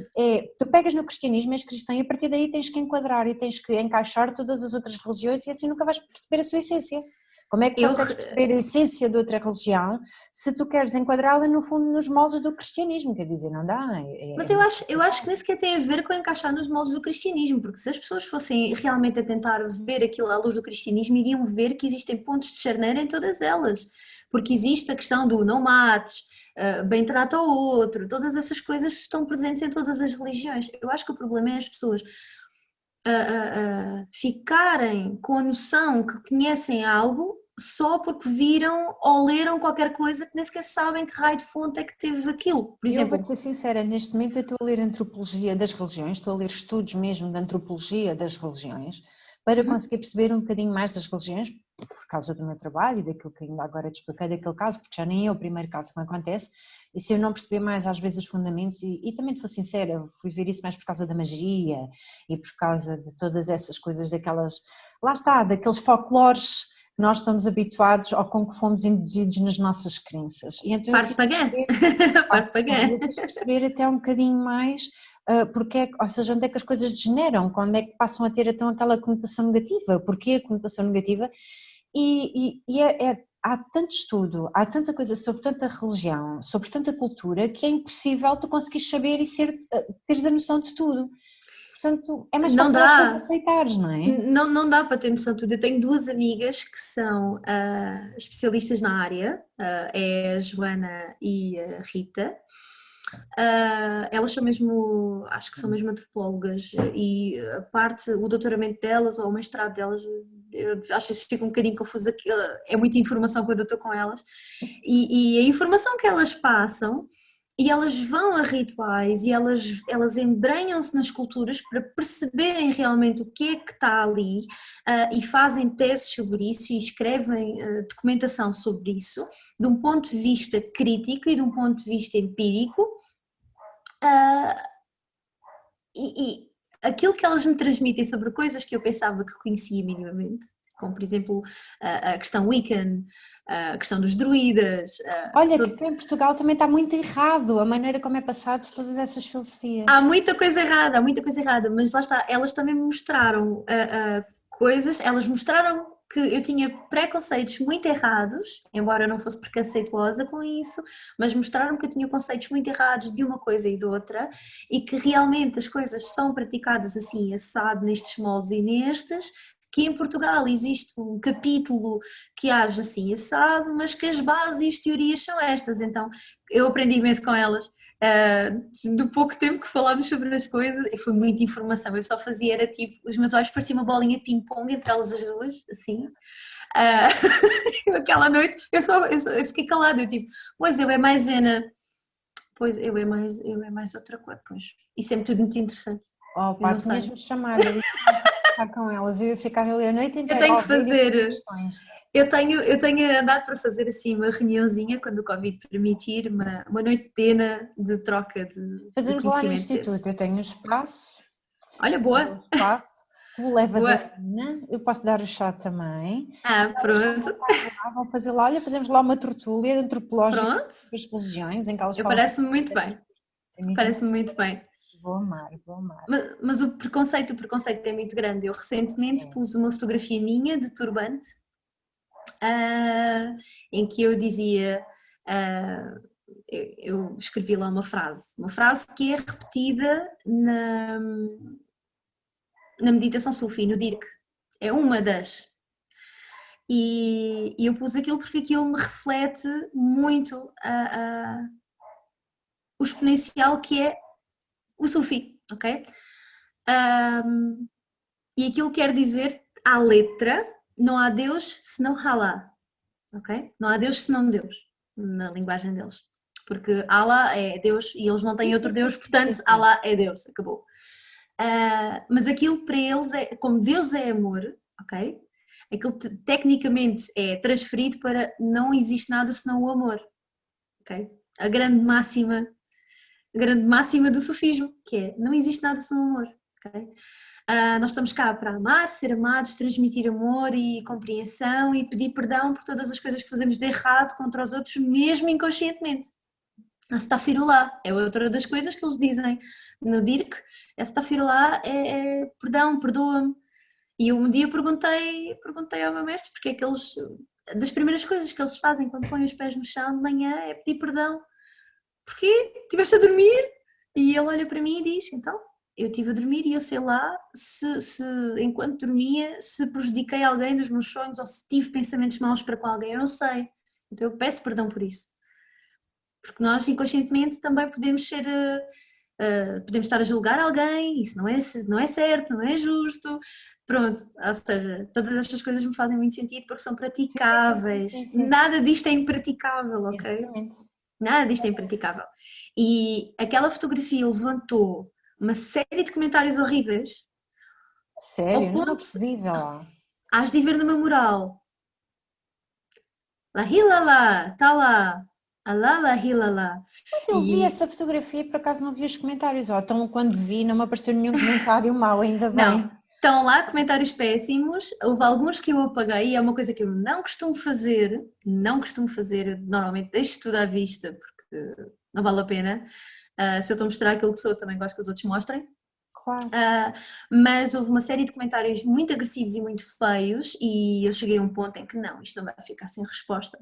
tu pegas no cristianismo, és cristão e a partir daí tens que enquadrar e tens que encaixar todas as outras religiões e assim nunca vais perceber a sua essência. Como é que Eu, consegues perceber a essência de outra religião se tu queres enquadrá-la no fundo nos moldes do cristianismo? Quer dizer, não dá, Mas é muito eu acho complicado. que nem sequer tem a ver com encaixar nos moldes do cristianismo, porque se as pessoas fossem realmente a tentar ver aquilo à luz do cristianismo, iriam ver que existem pontos de charneira em todas elas, porque existe a questão do não mates, bem trata o outro, todas essas coisas estão presentes em todas as religiões. Eu acho que o problema é as pessoas ficarem com a noção que conhecem algo só porque viram ou leram qualquer coisa que nem sequer sabem que raio de fonte é que teve aquilo. Por Eu vou-te exemplo, ser sincera, neste momento eu estou a ler antropologia das religiões, estou a ler estudos mesmo de antropologia das religiões, para uhum. conseguir perceber um bocadinho mais das religiões, por causa do meu trabalho e daquilo que ainda agora te expliquei daquele caso, porque já nem é o primeiro caso que me acontece, e se eu não perceber mais às vezes os fundamentos, e também te vou sincera, fui ver isso mais por causa da magia e por causa de todas essas coisas, daquelas, lá está, daqueles folclores que nós estamos habituados ou com que fomos induzidos nas nossas crenças. E então eu Parte quis pagã. perceber Parte pagã. eu quis perceber até um bocadinho mais porque ou seja, onde é que as coisas degeneram, quando é que passam a ter então aquela conotação negativa, porquê a conotação negativa, há tanto estudo, há tanta coisa sobre tanta religião, sobre tanta cultura, que é impossível tu conseguires saber e teres a noção de tudo, portanto é mais Não fácil às vezes dá. aceitares, não é? Não dá para ter noção de tudo. Eu tenho duas amigas que são especialistas na área, é a Joana e a Rita. Elas são mesmo, acho que são mesmo antropólogas e a parte, o doutoramento delas ou o mestrado delas, eu às vezes fico um bocadinho confusa, que é muita informação quando eu estou com elas e a informação que elas passam e elas vão a rituais e elas embrenham-se nas culturas para perceberem realmente o que é que está ali e fazem teses sobre isso e escrevem documentação sobre isso de um ponto de vista crítico e de um ponto de vista empírico. Ah, e aquilo que elas me transmitem sobre coisas que eu pensava que conhecia minimamente, como por exemplo a questão Wiccan, a questão dos druidas, Olha que cá em Portugal também está muito errado a maneira como é passado todas essas há filosofias. muita coisa errada, há muita coisa errada, mas lá está, elas também me mostraram coisas, elas mostraram que eu tinha preconceitos muito errados, embora eu não fosse preconceituosa com isso, mas mostraram que eu tinha conceitos muito errados de uma coisa e de outra, e que realmente as coisas são praticadas assim, assado nestes moldes e nestes, que em Portugal existe um capítulo que age assim assado, mas que as bases e as teorias são estas, então eu aprendi imenso com elas. Do pouco tempo que falámos sobre as coisas, e foi muita informação. Eu só fazia, era tipo, os meus olhos pareciam uma bolinha de ping-pong entre elas as duas, assim. Aquela noite, eu fiquei calada, eu tipo, pois eu é mais Ana, pois eu é mais outra coisa, pois. Isso é tudo muito interessante, Oh eu pá, não sei. tinhas-me chamado, eu ia ficar com elas, eu ia ficar ali a noite Eu inteira tenho a que ouvir e a fazer fazer, questões. eu tenho andado para fazer assim uma reuniãozinha, quando o Covid permitir, uma noite de Ana de troca de Fazemos lá no conhecimento Instituto, desse. eu tenho um espaço, Olha, o meu boa, espaço, tu levas a boa. Ana, eu posso dar o chá também, elas vão Pronto, montar lá, vão fazer lá, olha, fazemos lá uma tertúlia antropológica pronto. das religiões, em que elas Eu falam sobre parece-me muito essas bem. coisas. É muito Parece-me interessante. muito bem. Vou amar, vou amar. Mas o preconceito é muito grande. Eu recentemente É. pus uma fotografia minha de turbante, ah, em que eu dizia, ah, eu escrevi lá uma frase que é repetida na meditação sufi, no Dirk. É uma das. E eu pus aquilo porque aquilo me reflete muito o exponencial que é o Sufi, ok? E aquilo quer dizer, à letra, não há Deus senão Allah, ok? Não há Deus senão Deus, na linguagem deles. Porque Allah é Deus e eles não têm outro Deus, portanto Allah é Deus, acabou. Mas aquilo para eles é, como Deus é amor, ok? Aquilo tecnicamente é transferido para não existe nada senão o amor, ok? A grande máxima do sufismo, que é não existe nada senão o amor, ok? Nós estamos cá para amar, ser amados, transmitir amor e compreensão e pedir perdão por todas as coisas que fazemos de errado contra os outros, mesmo inconscientemente. Astaghfirullah é outra das coisas que eles dizem no Dirk. Astaghfirullah é perdão, perdoa-me. E eu um dia perguntei ao meu mestre porque é que eles, das primeiras coisas que eles fazem quando põem os pés no chão de manhã é pedir perdão. Porquê? Estiveste a dormir? E ele olha para mim e diz, então, eu estive a dormir e eu sei lá se enquanto dormia, se prejudiquei alguém nos meus sonhos ou se tive pensamentos maus para com alguém, eu não sei. Então eu peço perdão por isso. Porque nós inconscientemente também podemos ser, podemos estar a julgar alguém, isso não é certo, não é justo. Pronto, ou seja, todas estas coisas me fazem muito sentido porque são praticáveis. Sim. Nada disto é impraticável, ok? Exatamente. Nada disto é impraticável. E aquela fotografia levantou uma série de comentários horríveis, ao Sério, não é ponto, possível. hás de ver no meu mural. La hilala, está lá. Alá la hilala. Mas eu vi E essa fotografia e por acaso não vi os comentários. Então quando vi não me apareceu nenhum comentário mau, ainda bem. não, estão lá comentários péssimos, houve alguns que eu apaguei, é uma coisa que eu não costumo fazer, normalmente deixo tudo à vista porque não vale a pena. Se eu estou a mostrar aquilo que sou, também gosto que os outros mostrem. Claro. Mas houve uma série de comentários muito agressivos e muito feios e eu cheguei a um ponto em que não, isto não vai ficar sem resposta.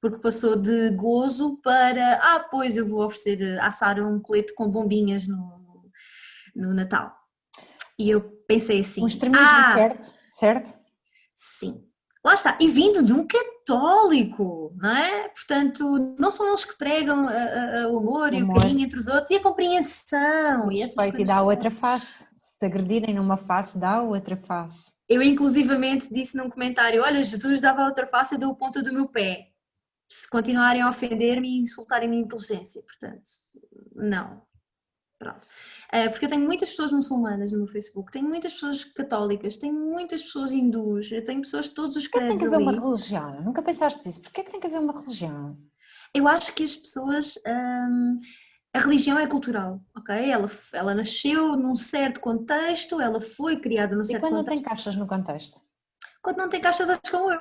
Porque passou de gozo para, pois eu vou oferecer, assar um colete com bombinhas no Natal. E eu pensei assim, Um extremismo certo? sim, lá está, e vindo de um católico, não é? Portanto, não são eles que pregam o amor O e o amor, carinho entre os outros e a compreensão o e essas respeito e coisas dá todas. outra face. Se te agredirem numa face, dá outra face. Eu inclusivamente disse num comentário, olha, Jesus dava a outra face, eu dou a ponta do meu pé. Se continuarem a ofender-me e insultarem a minha inteligência, portanto, não. Pronto. Porque eu tenho muitas pessoas muçulmanas no meu Facebook, tenho muitas pessoas católicas, tenho muitas pessoas hindus, eu tenho pessoas de todos os Porquê é que tem credos que haver uma ali. religião? Nunca pensaste nisso? Porquê é que tem que haver uma religião? Eu acho que as pessoas. A religião é cultural, ok? Ela nasceu num certo contexto, ela foi criada num E certo quando não tem contexto. caixas no contexto? Quando não tem caixas, és como eu.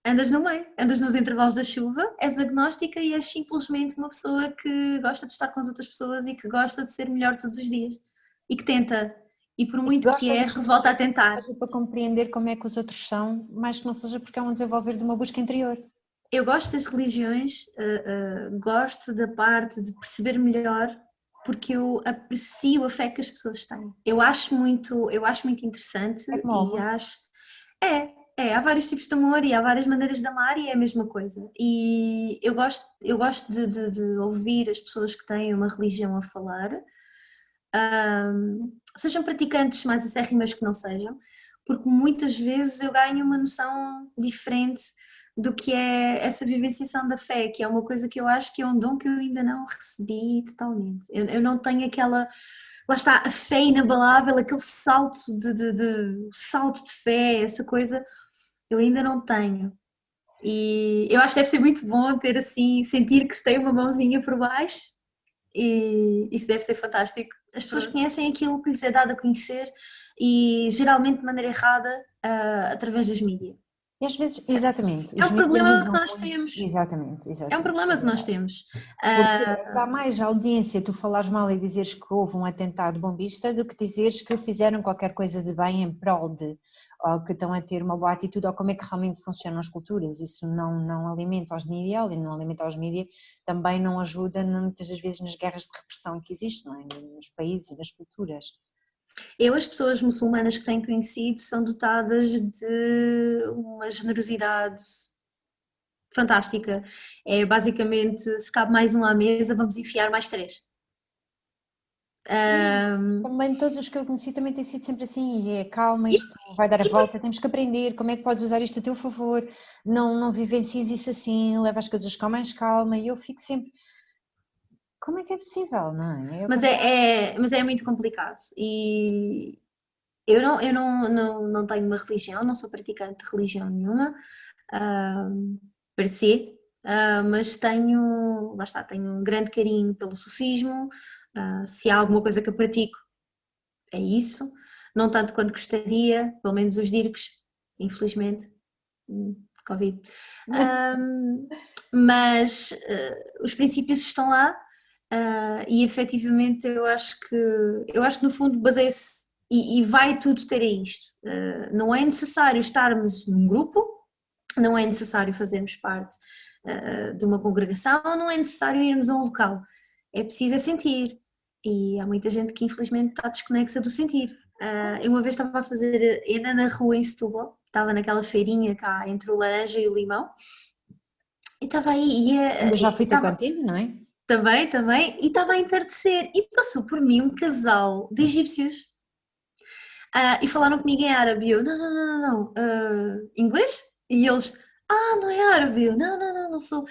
Andas no meio, andas nos intervalos da chuva, és agnóstica e és simplesmente uma pessoa que gosta de estar com as outras pessoas e que gosta de ser melhor todos os dias e que tenta, e por E que muito que gosta das erre, volta a religiões, tentar. seja para compreender como é que os outros são, mais que não seja porque é um desenvolver de uma busca interior. Eu gosto das religiões, gosto da parte de perceber melhor, porque eu aprecio a fé que as pessoas têm. Eu acho muito interessante É como e ovo. acho. Há vários tipos de amor e há várias maneiras de amar e é a mesma coisa. E eu gosto de ouvir as pessoas que têm uma religião a falar, sejam praticantes mais acérrimas que não sejam, porque muitas vezes eu ganho uma noção diferente do que é essa vivenciação da fé, que é uma coisa que eu acho que é um dom que eu ainda não recebi totalmente. Eu não tenho aquela, lá está, a fé inabalável, aquele salto salto de fé, essa coisa, eu ainda não tenho. E eu acho que deve ser muito bom ter assim, sentir que se tem uma mãozinha por baixo e isso deve ser fantástico. As pessoas conhecem aquilo que lhes é dado a conhecer e geralmente de maneira errada, através dos mídias. E às vezes, exatamente, É os um mídias problema que usam nós muito. temos. Exatamente, É um exatamente. problema É que nós verdade. temos. Porque dá mais audiência tu falares mal e dizeres que houve um atentado bombista do que dizeres que fizeram qualquer coisa de bem em prol de, ou que estão a ter uma boa atitude, ou como é que realmente funcionam as culturas. Isso não alimenta os mídias, e não alimenta os mídias, também não ajuda muitas das vezes nas guerras de repressão que existem, não é? Nos países e nas culturas. As pessoas muçulmanas que tenho conhecido são dotadas de uma generosidade fantástica. É basicamente, se cabe mais um à mesa, vamos enfiar mais três. Sim, Ahm, também todos os que eu conheci também têm sido sempre assim, e é calma, isto vai dar a volta, temos que aprender como é que podes usar isto a teu favor, não vivencies isso assim, leva as coisas com mais calma, e eu fico sempre, como é que é possível, não é? Eu mas é muito complicado e eu não tenho uma religião, não sou praticante de religião nenhuma, per se, mas lá está, tenho um grande carinho pelo sufismo, se há alguma coisa que eu pratico, é isso, não tanto quanto gostaria, pelo menos os DIRCs, infelizmente, Covid. Ahm, mas os princípios estão lá, e efetivamente eu acho que no fundo baseia-se e vai tudo ter a isto. Não é necessário estarmos num grupo, não é necessário fazermos parte de uma congregação, não é necessário irmos a um local. É preciso é sentir. E há muita gente que infelizmente está desconexa do sentir. Eu uma vez estava a fazer ENA na rua em Setúbal, estava naquela feirinha cá entre o laranja e o limão, e estava aí, ainda já e fui ter estava contigo, não é? também, e estava a entardecer, e passou por mim um casal de egípcios, e falaram comigo em árabe, e eu, não, não, não, não, não, inglês? E eles, não é árabe, eu, não, não, não, não sou,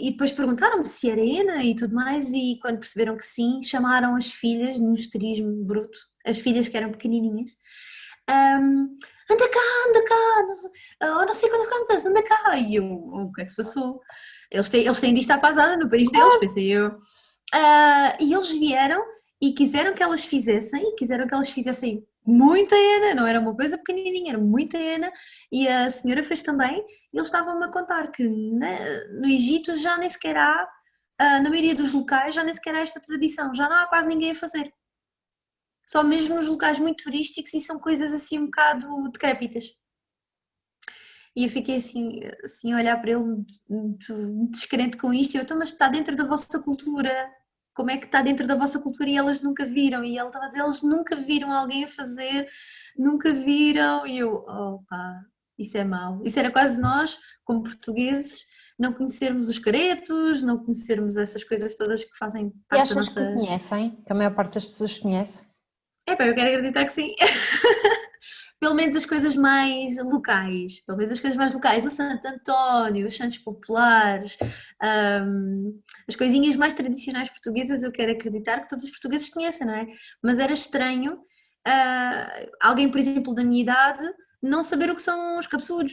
e depois perguntaram-me se era ENA e tudo mais, e quando perceberam que sim, chamaram as filhas, num histerismo bruto, as filhas que eram pequenininhas, anda cá, não sei, não sei quantas, anda cá. E eu, o que é que se passou? Eles têm de estar pasada no país deles, pensei eu. E eles vieram e quiseram que elas fizessem muita ENA, não era uma coisa pequenininha, era muita ENA, e a senhora fez também, e eles estavam-me a contar que no Egito já nem sequer há, na maioria dos locais, já nem sequer há esta tradição, já não há quase ninguém a fazer. Só mesmo nos locais muito turísticos e são coisas assim um bocado decrépitas. E eu fiquei assim a olhar para ele muito descrente com isto, e eu, então, mas está dentro da vossa cultura, como é que está dentro da vossa cultura e elas nunca viram? E ele estava a dizer, eles nunca viram alguém a fazer, nunca viram, e eu, pá, isso é mau. Isso era quase nós, como portugueses, não conhecermos os caretos, não conhecermos essas coisas todas que fazem E parte da achas que nossa... conhecem, que a maior parte das pessoas conhece? Epá, eu quero acreditar que sim. Pelo menos as coisas mais locais, pelo menos as coisas mais locais, o Santo António, os Santos Populares, as coisinhas mais tradicionais portuguesas, eu quero acreditar que todos os portugueses conhecem, não é? Mas era estranho, alguém, por exemplo, da minha idade, não saber o que são os cabeçudos.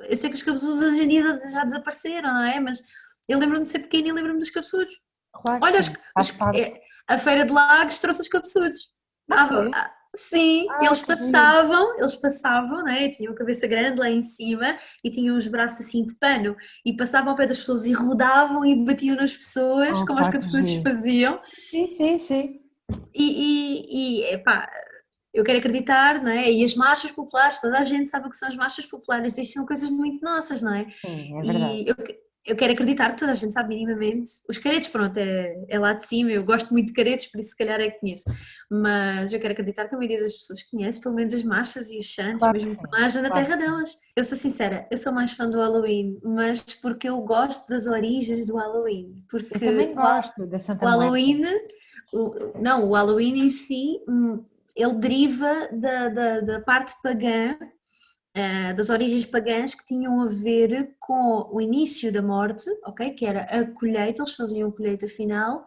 Eu sei que os cabeçudos hoje em dia já desapareceram, não é? Mas eu lembro-me de ser pequena e lembro-me dos cabeçudos. Claro que Olha, sim, faz parte. a Feira de Lagos trouxe os cabeçudos. Foi? Sim, Que giro. eles passavam, né? Tinham a cabeça grande lá em cima e tinham os braços assim de pano e passavam ao pé das pessoas e rodavam e batiam nas pessoas, como os Que cabeçudos giro. faziam. Sim, sim, sim. Epá, eu quero acreditar, não é? E as marchas populares, toda a gente sabe o que são as marchas populares, isto são coisas muito nossas, não é? Sim, é verdade. E eu quero acreditar que toda a gente sabe minimamente. Os caretos, pronto, é lá de cima, eu gosto muito de caretos, por isso se calhar é que conheço. Mas eu quero acreditar que a maioria das pessoas conhece, pelo menos as marchas e os santos, Claro que mesmo que sim, não haja na claro terra que sim. delas. Eu sou sincera, eu sou mais fã do Halloween, mas porque eu gosto das origens do Halloween. Eu Porque também gosto da Santa o Moeda. Halloween, não, o Halloween em si, ele deriva da parte pagã, das origens pagãs que tinham a ver com o início da morte, ok? Que era a colheita, eles faziam a colheita final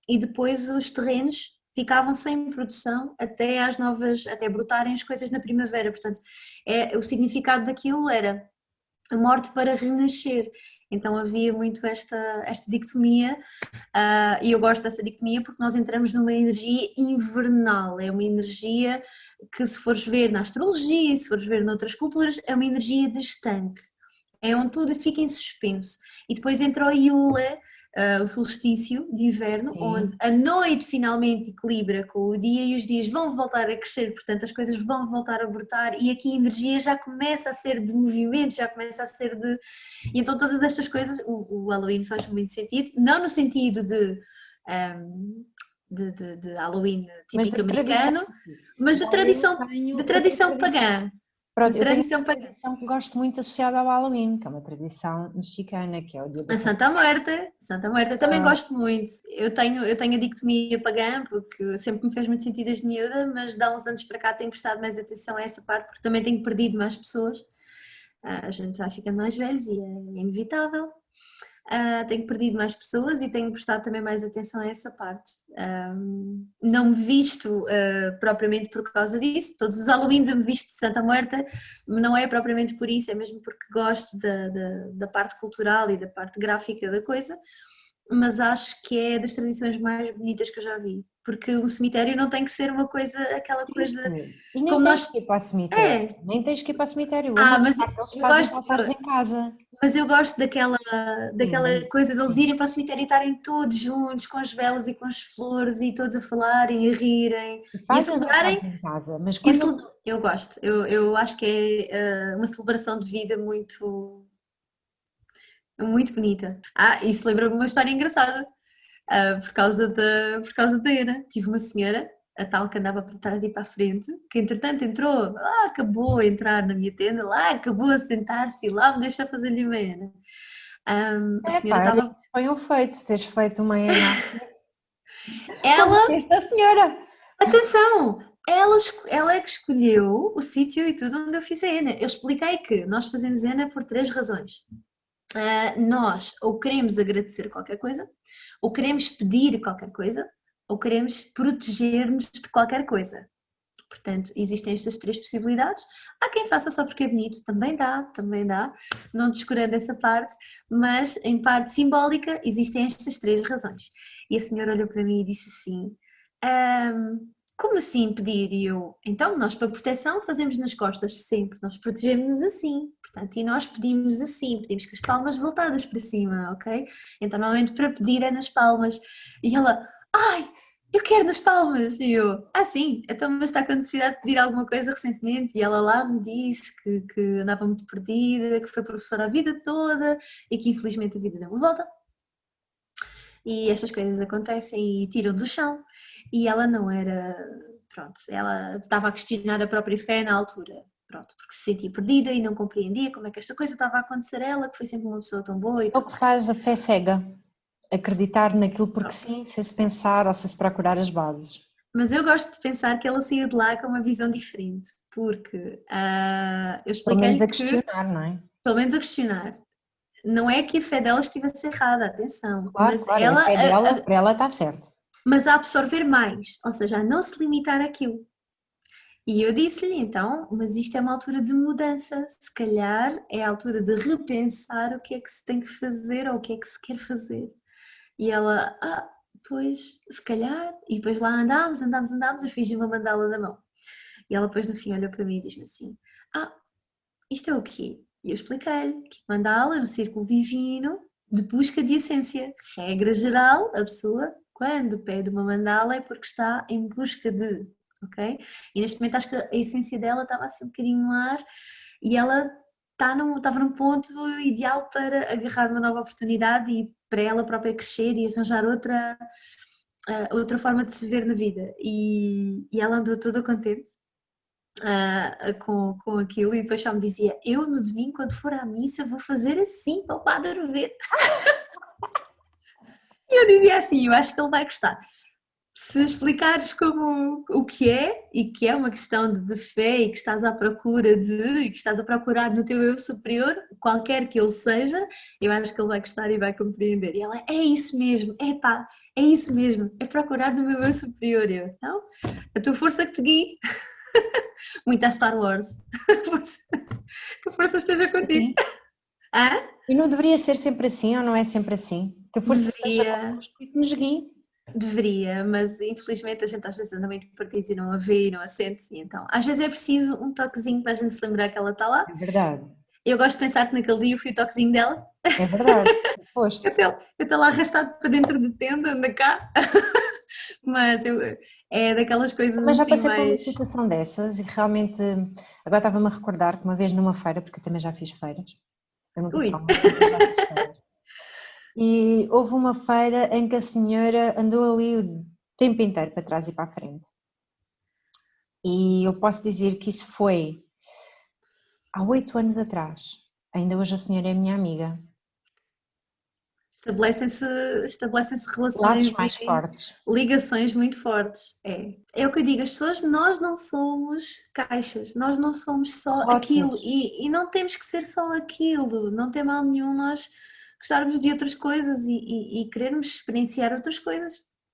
e depois os terrenos ficavam sem produção até brotarem as coisas na primavera. Portanto, o significado daquilo era a morte para renascer. Então havia muito esta dicotomia, e eu gosto dessa dicotomia porque nós entramos numa energia invernal, é uma energia que, se fores ver na astrologia, se fores ver noutras culturas, é uma energia de estanque, é onde tudo fica em suspenso. E depois entra o Yule, o solstício de inverno, onde Sim, a noite finalmente equilibra com o dia e os dias vão voltar a crescer, portanto as coisas vão voltar a brotar e aqui a energia já começa a ser de movimento, já começa a ser de... E então todas estas coisas, o Halloween faz muito sentido, não no sentido de de Halloween Mas típico de tradição, americano, mas já de eu tenho tradição tradição. pagã. Pronto, De eu tenho tradição uma pagã. tradição que gosto muito associada ao Halloween, que é uma tradição mexicana, que é o Dia da A Santa. Santa Muerta também gosto muito. Eu tenho a dicotomia pagã, porque sempre me fez muito sentido desde miúda, mas dá uns anos para cá tenho prestado mais atenção a essa parte, porque também tenho perdido mais pessoas. A gente já fica mais velhos e é inevitável. Tenho perdido mais pessoas e tenho prestado também mais atenção a essa parte. Não me visto propriamente por causa disso, todos os Halloweens eu me visto de Santa Muerta, não é propriamente por isso, é mesmo porque gosto da parte cultural e da parte gráfica da coisa, mas acho que é das tradições mais bonitas que eu já vi, porque o cemitério não tem que ser uma coisa, aquela Triste. coisa E nem como tens nós. que ir para o cemitério. É, Nem tens que ir para o cemitério. A maior mas parte deles eu fazem gosto. altares em casa. Mas eu gosto daquela, Sim, daquela coisa deles sim. irem para o cemitério e estarem todos juntos, com as velas e com as flores, e todos a falarem, e a rirem, E e a fazem os celebrarem. altares em casa, mas quando eles... Eu gosto, eu acho que é uma celebração de vida muito, muito bonita. Isso lembra-me uma história engraçada, por causa da Ana. Tive uma senhora, a tal que andava para trás e para a frente, que entretanto entrou, acabou a entrar na minha tenda, lá acabou a sentar-se e lá me deixa fazer-lhe uma Ana. A senhora Pá, olha, estava. isso foi um feito, teres feito uma ENA como Ela, esta senhora. atenção! Ela é que escolheu o sítio e tudo onde eu fiz a ENA. Eu expliquei que nós fazemos ENA por três razões. Nós ou queremos agradecer qualquer coisa, ou queremos pedir qualquer coisa, ou queremos proteger-nos de qualquer coisa. Portanto, existem estas três possibilidades. Há quem faça só porque é bonito, também dá, não descurando essa parte, mas em parte simbólica existem estas três razões. E a senhora olhou para mim e disse assim: como assim pedir? E eu, então, nós para proteção fazemos nas costas sempre, nós protegemos-nos assim, portanto, e nós pedimos assim, pedimos com as palmas voltadas para cima, ok? Então, normalmente para pedir é nas palmas. E ela, ai, eu quero nas palmas! E eu, sim, então, mas está com a necessidade de pedir alguma coisa recentemente? E ela lá me disse que andava muito perdida, que foi professora a vida toda e que infelizmente a vida deu uma volta. E estas coisas acontecem e tiram do chão. E ela não era, pronto, ela estava a questionar a própria fé na altura, pronto, porque se sentia perdida e não compreendia como é que esta coisa estava a acontecer a ela, que foi sempre uma pessoa tão boa e É o tudo que mais. faz a fé cega. Acreditar naquilo porque Pronto. sim, sem se pensar ou sem se procurar as bases. Mas eu gosto de pensar que ela saiu de lá com uma visão diferente, porque eu Pelo menos expliquei-lhe a que, questionar, não é? pelo menos a questionar, não é que a fé dela estivesse errada, atenção, Claro, claro, é a fé dela, para ela está certo. mas a absorver mais, ou seja, a não se limitar àquilo. E eu disse-lhe então, mas isto é uma altura de mudança, se calhar é a altura de repensar o que é que se tem que fazer ou o que é que se quer fazer. E ela, pois, se calhar, e depois lá andámos, eu fiz uma mandala da mão. E ela depois no fim olhou para mim e diz-me assim, isto é o quê? E eu expliquei-lhe que mandala é um círculo divino de busca de essência. Regra geral, a pessoa, quando pede uma mandala é porque está em busca de, ok? E neste momento acho que a essência dela estava assim um bocadinho no ar e ela estava num ponto ideal para agarrar uma nova oportunidade e para ela própria crescer e arranjar outra forma de se ver na vida. E ela andou toda contente com aquilo e depois só me dizia, eu no domingo quando for à missa vou fazer assim para o padre ver. E eu dizia assim, eu acho que ele vai gostar. Se explicares como o que é e que é uma questão de fé e que estás à procura e que estás a procurar no teu eu superior, qualquer que ele seja, eu acho que ele vai gostar e vai compreender. E ela, é isso mesmo, é isso mesmo, é procurar no meu eu superior. Eu, então, a tua força que te guie. Muito a Star Wars. Que a força esteja contigo. Sim. Hã? E não deveria ser sempre assim ou não é sempre assim? Que a força esteja Deveria, connosco e que nos guie. deveria, mas infelizmente a gente às vezes anda muito partido e não a vê e não a sente, e então às vezes é preciso um toquezinho para a gente se lembrar que ela está lá. É verdade, Eu gosto de pensar que naquele dia eu fui o toquezinho dela, é verdade. eu Foste. estou lá arrastado para dentro da tenda, anda cá, mas é daquelas coisas Mas já assim passei por uma mais. situação dessas e realmente, agora estava-me a recordar que uma vez numa feira, porque eu também já fiz feiras, eu nunca Ui, falo, mas também já fiz feiras, e houve uma feira em que a senhora andou ali tempo inteiro para trás e para a frente. E eu posso dizer que isso foi há 8 anos atrás. Ainda hoje a senhora é minha amiga. Estabelecem-se Laços relações mais e fortes. ligações muito fortes. É o que eu digo, as pessoas, nós não somos caixas, nós não somos só aquilo Rótulos. e não temos que ser só aquilo, não tem mal nenhum nós gostarmos de outras coisas e querermos experienciar outras coisas.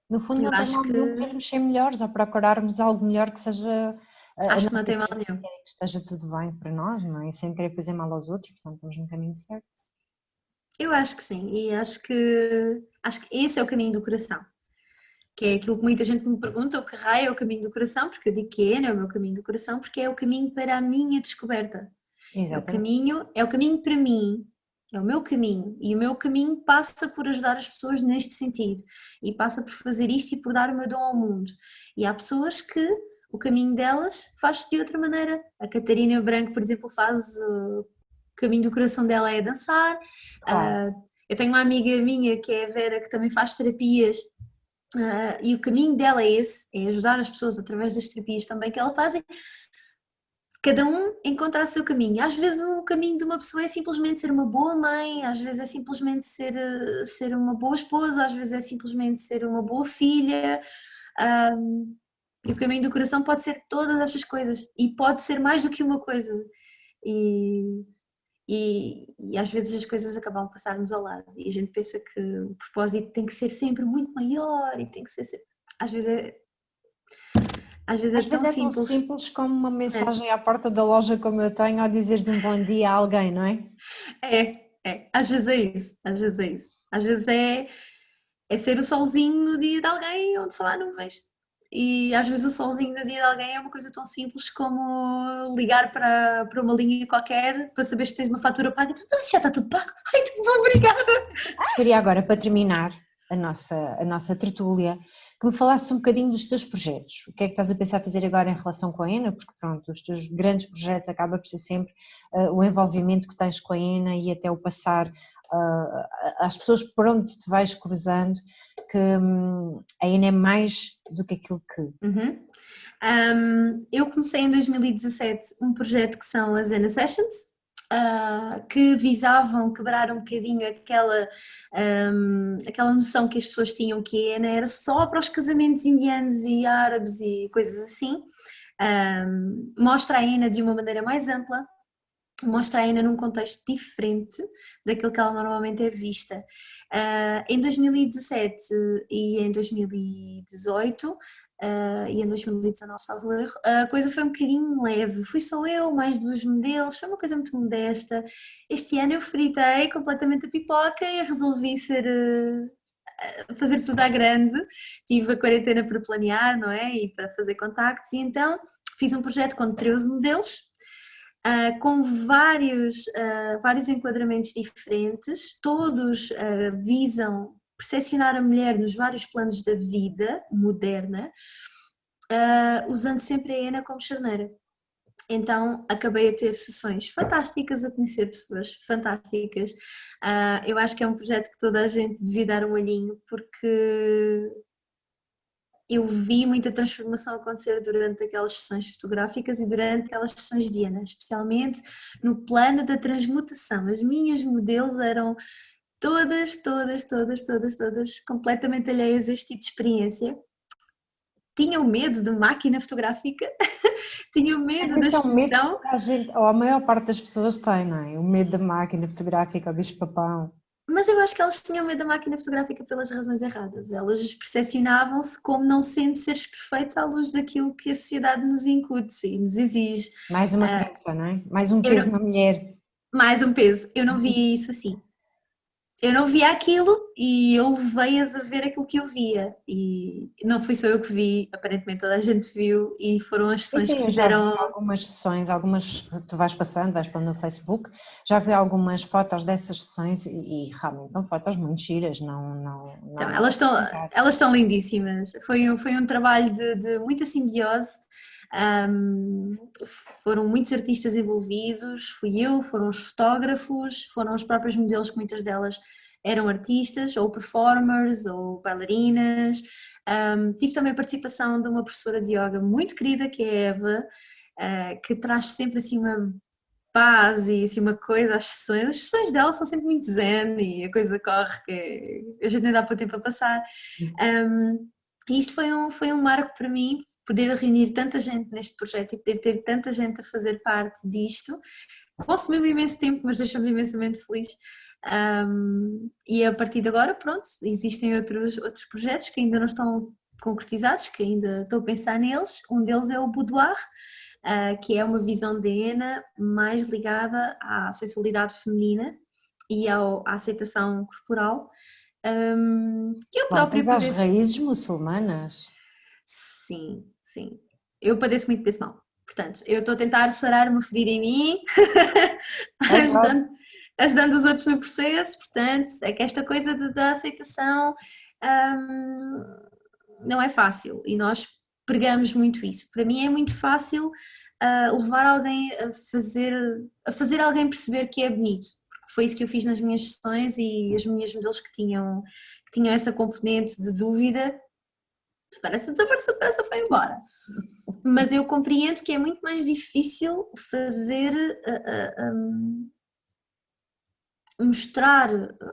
No fundo, Eu não tem mal nenhum querermos ser melhores ou procurarmos algo melhor que seja a acho que não nossa tem mal essência, nenhum. que esteja tudo bem para nós, não é? Sem querer fazer mal aos outros, portanto, estamos no caminho certo. Eu acho que sim, e acho que esse é o caminho do coração. Que é aquilo que muita gente me pergunta, o que raio é o caminho do coração, porque eu digo que é o meu caminho do coração, porque é o caminho para a minha descoberta. Exatamente. É o caminho para mim, é o meu caminho, e o meu caminho passa por ajudar as pessoas neste sentido, e passa por fazer isto e por dar o meu dom ao mundo. E há pessoas que o caminho delas faz-se de outra maneira. A Catarina Branco, por exemplo, faz o caminho do coração dela é dançar. Claro. Eu tenho uma amiga minha que é a Vera, que também faz terapias. E o caminho dela é esse, é ajudar as pessoas através das terapias também que ela faz. Cada um encontra o seu caminho. Às vezes o caminho de uma pessoa é simplesmente ser uma boa mãe, às vezes é simplesmente ser uma boa esposa, às vezes é simplesmente ser uma boa filha. E o caminho do coração pode ser todas estas coisas e pode ser mais do que uma coisa. E, e às vezes as coisas acabam por passar-nos ao lado e a gente pensa que o propósito tem que ser sempre muito maior e tem que ser sempre... Às vezes é, às vezes é Às vezes tão é tão simples. simples como uma É, mensagem à porta da loja como eu tenho, ou dizeres um bom dia a alguém, não é? às vezes é isso, às vezes é isso. Às vezes é ser o solzinho no dia de alguém onde só há nuvens. E às vezes o solzinho no dia de alguém é uma coisa tão simples como ligar para uma linha qualquer para saber se tens uma fatura paga. Não, isso já está tudo pago. Ai, tudo bom, obrigada. Queria agora, para terminar a nossa tertúlia, que me falasses um bocadinho dos teus projetos. O que é que estás a pensar fazer agora em relação com a ENA? Porque pronto, os teus grandes projetos acaba por ser sempre o envolvimento que tens com a ENA e até o passar às pessoas por onde te vais cruzando, que a ENA é mais do que aquilo que... Uhum. Eu comecei em 2017 um projeto que são as Ena Sessions, que visavam quebrar um bocadinho aquela noção que as pessoas tinham que a Ena era só para os casamentos indianos e árabes e coisas assim. Mostra a Ena de uma maneira mais ampla, mostra a Ena num contexto diferente daquilo que ela normalmente é vista. Em 2017 e em 2018 e em 2019, salvo erro, a coisa foi um bocadinho leve, fui só eu, mais 2 modelos, foi uma coisa muito modesta. Este ano eu fritei completamente a pipoca e resolvi fazer tudo à grande, tive a quarentena para planear, não é, e para fazer contactos, e então fiz um projeto com 13 modelos, com vários enquadramentos diferentes, todos visam percepcionar a mulher nos vários planos da vida moderna, usando sempre a Ena como charneira. Então acabei a ter sessões fantásticas, a conhecer pessoas fantásticas. Eu acho que é um projeto que toda a gente devia dar um olhinho, porque eu vi muita transformação acontecer durante aquelas sessões fotográficas e durante aquelas sessões de Ana, especialmente no plano da transmutação. As minhas modelos eram todas completamente alheias a este tipo de experiência. Tinham medo de máquina fotográfica, tinham medo Mas da esse é um medo que exposição, toda a gente, ou a maior parte das pessoas tem, não é? O medo da máquina fotográfica, o bicho-papão. mas eu acho que elas tinham medo da máquina fotográfica pelas razões erradas. Elas percepcionavam-se como não sendo seres perfeitos à luz daquilo que a sociedade nos incute e nos exige. Mais uma Ah, crença, não é? Mais um eu peso não- na mulher. Mais um peso, eu não vi isso assim. Eu não via aquilo e eu levei-as a ver aquilo que eu via. E não fui só eu que vi, aparentemente toda a gente viu e foram as Sim, sessões sim, que eu já vi fizeram. algumas sessões, algumas que tu vais passando, vais pondo no Facebook, já vi algumas fotos dessas sessões e realmente são fotos muito giras, não Então, há nada a acrescentar. elas estão lindíssimas. Foi um trabalho de muita simbiose. Ahm, Foram muitos artistas envolvidos, fui eu, foram os fotógrafos, foram os próprios modelos, que muitas delas eram artistas, ou performers, ou bailarinas. Tive também a participação de uma professora de yoga muito querida, que é a Eva, que traz sempre assim uma paz e assim uma coisa às sessões. As sessões dela são sempre muito zen e a coisa corre, que a gente nem dá para o tempo a passar. E isto foi um marco para mim, poder reunir tanta gente neste projeto e poder ter tanta gente a fazer parte disto. Consumiu imenso tempo, mas deixou-me imensamente feliz. E a partir de agora, pronto, existem outros projetos que ainda não estão concretizados, que ainda estou a pensar neles. Um deles é o Boudoir, que é uma visão de Ana mais ligada à sensualidade feminina e à aceitação corporal. Que eu própria Voltas às raízes muçulmanas. Sim, sim. Eu padeço muito desse mal. Portanto, eu estou a tentar sarar uma ferida em mim, ajudando os outros no processo. Portanto, é que esta coisa da aceitação não é fácil e nós pregamos muito isso. Para mim é muito fácil levar alguém a fazer alguém perceber que é bonito. Porque foi isso que eu fiz nas minhas sessões e as minhas modelos que tinham essa componente de dúvida, desapareceu, foi embora. Mas eu compreendo que é muito mais difícil fazer mostrar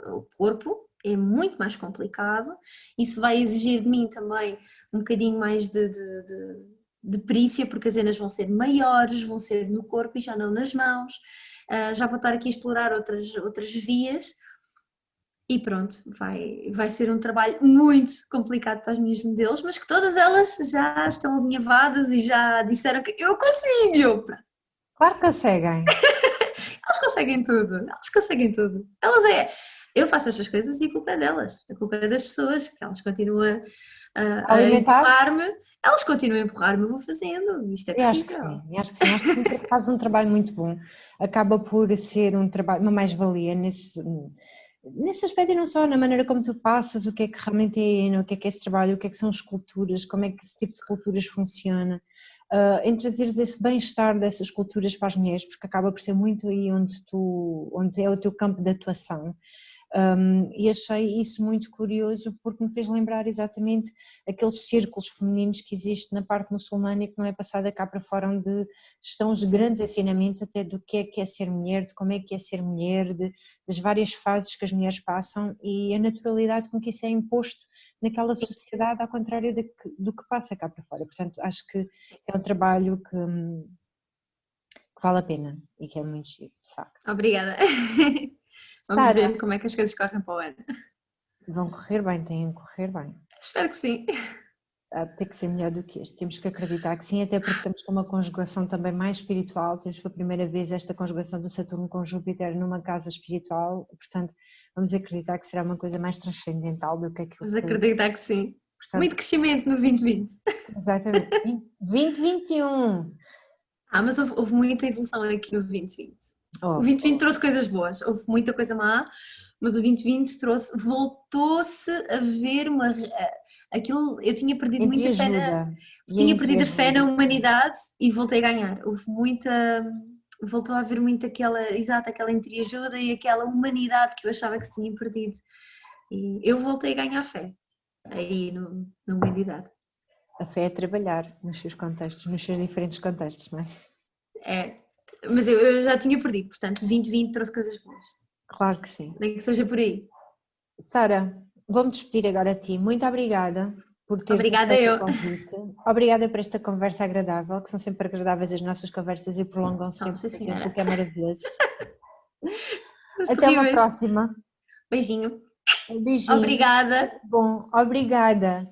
o corpo, é muito mais complicado. Isso vai exigir de mim também um bocadinho mais de perícia, porque as cenas vão ser maiores, vão ser no corpo e já não nas mãos. Já vou estar aqui a explorar outras vias. E pronto, vai ser um trabalho muito complicado para as minhas modelos, mas que todas elas já estão alinhavadas e já disseram que eu consigo! Claro que conseguem. Elas conseguem tudo. Eu faço estas coisas e a culpa é delas, a culpa é das pessoas, que elas continuam a empurrar-me, elas continuam a empurrar-me, eu vou fazendo, isto é terrível. Acho que sim, faz um trabalho muito bom, acaba por ser um trabalho, uma mais-valia nesse aspecto e não só, na maneira como tu passas, o que é que realmente é, o que é esse trabalho, o que é que são esculturas, como é que esse tipo de culturas funciona, em trazeres esse bem-estar dessas culturas para as mulheres, porque acaba por ser muito aí onde é o teu campo de atuação. E achei isso muito curioso porque me fez lembrar exatamente aqueles círculos femininos que existem na parte muçulmana e que não é passada cá para fora, onde estão os grandes ensinamentos até do que é ser mulher, de como é que é ser mulher, das várias fases que as mulheres passam e a naturalidade com que isso é imposto naquela sociedade, ao contrário do que passa cá para fora. Portanto, acho que é um trabalho que vale a pena e que é muito giro, de facto. Obrigada. Vamos ver como é que as coisas correm para o ano. Vão correr bem, têm que correr bem. Espero que sim. Há de ter que ser melhor do que este, temos que acreditar que sim, até porque estamos com uma conjugação também mais espiritual, temos pela primeira vez esta conjugação do Saturno com Júpiter numa casa espiritual, portanto vamos acreditar que será uma coisa mais transcendental do que aquilo. Vamos acreditar que sim. Portanto, muito crescimento no 2020. Exatamente, 2021. Mas houve muita evolução aqui no 2020. O 2020 trouxe coisas boas, houve muita coisa má, mas o 2020 voltou-se a ver aquilo, eu tinha perdido muita fé na humanidade e voltei a ganhar. Voltou a haver muito aquela entreajuda e aquela humanidade que eu achava que se tinha perdido. E eu voltei a ganhar fé aí na humanidade. A fé é trabalhar nos seus contextos, nos seus diferentes contextos, não é? É. Mas eu já tinha perdido, portanto 2020 trouxe coisas boas. Claro que sim. Nem que seja por aí. Sara, vou-me despedir agora a ti. Muito obrigada por ter Obrigada eu. o convite. Obrigada por esta conversa agradável, que são sempre agradáveis as nossas conversas e prolongam sempre aquilo que é maravilhoso. Até uma próxima. Beijinho. Um beijinho. Obrigada. Bom, obrigada.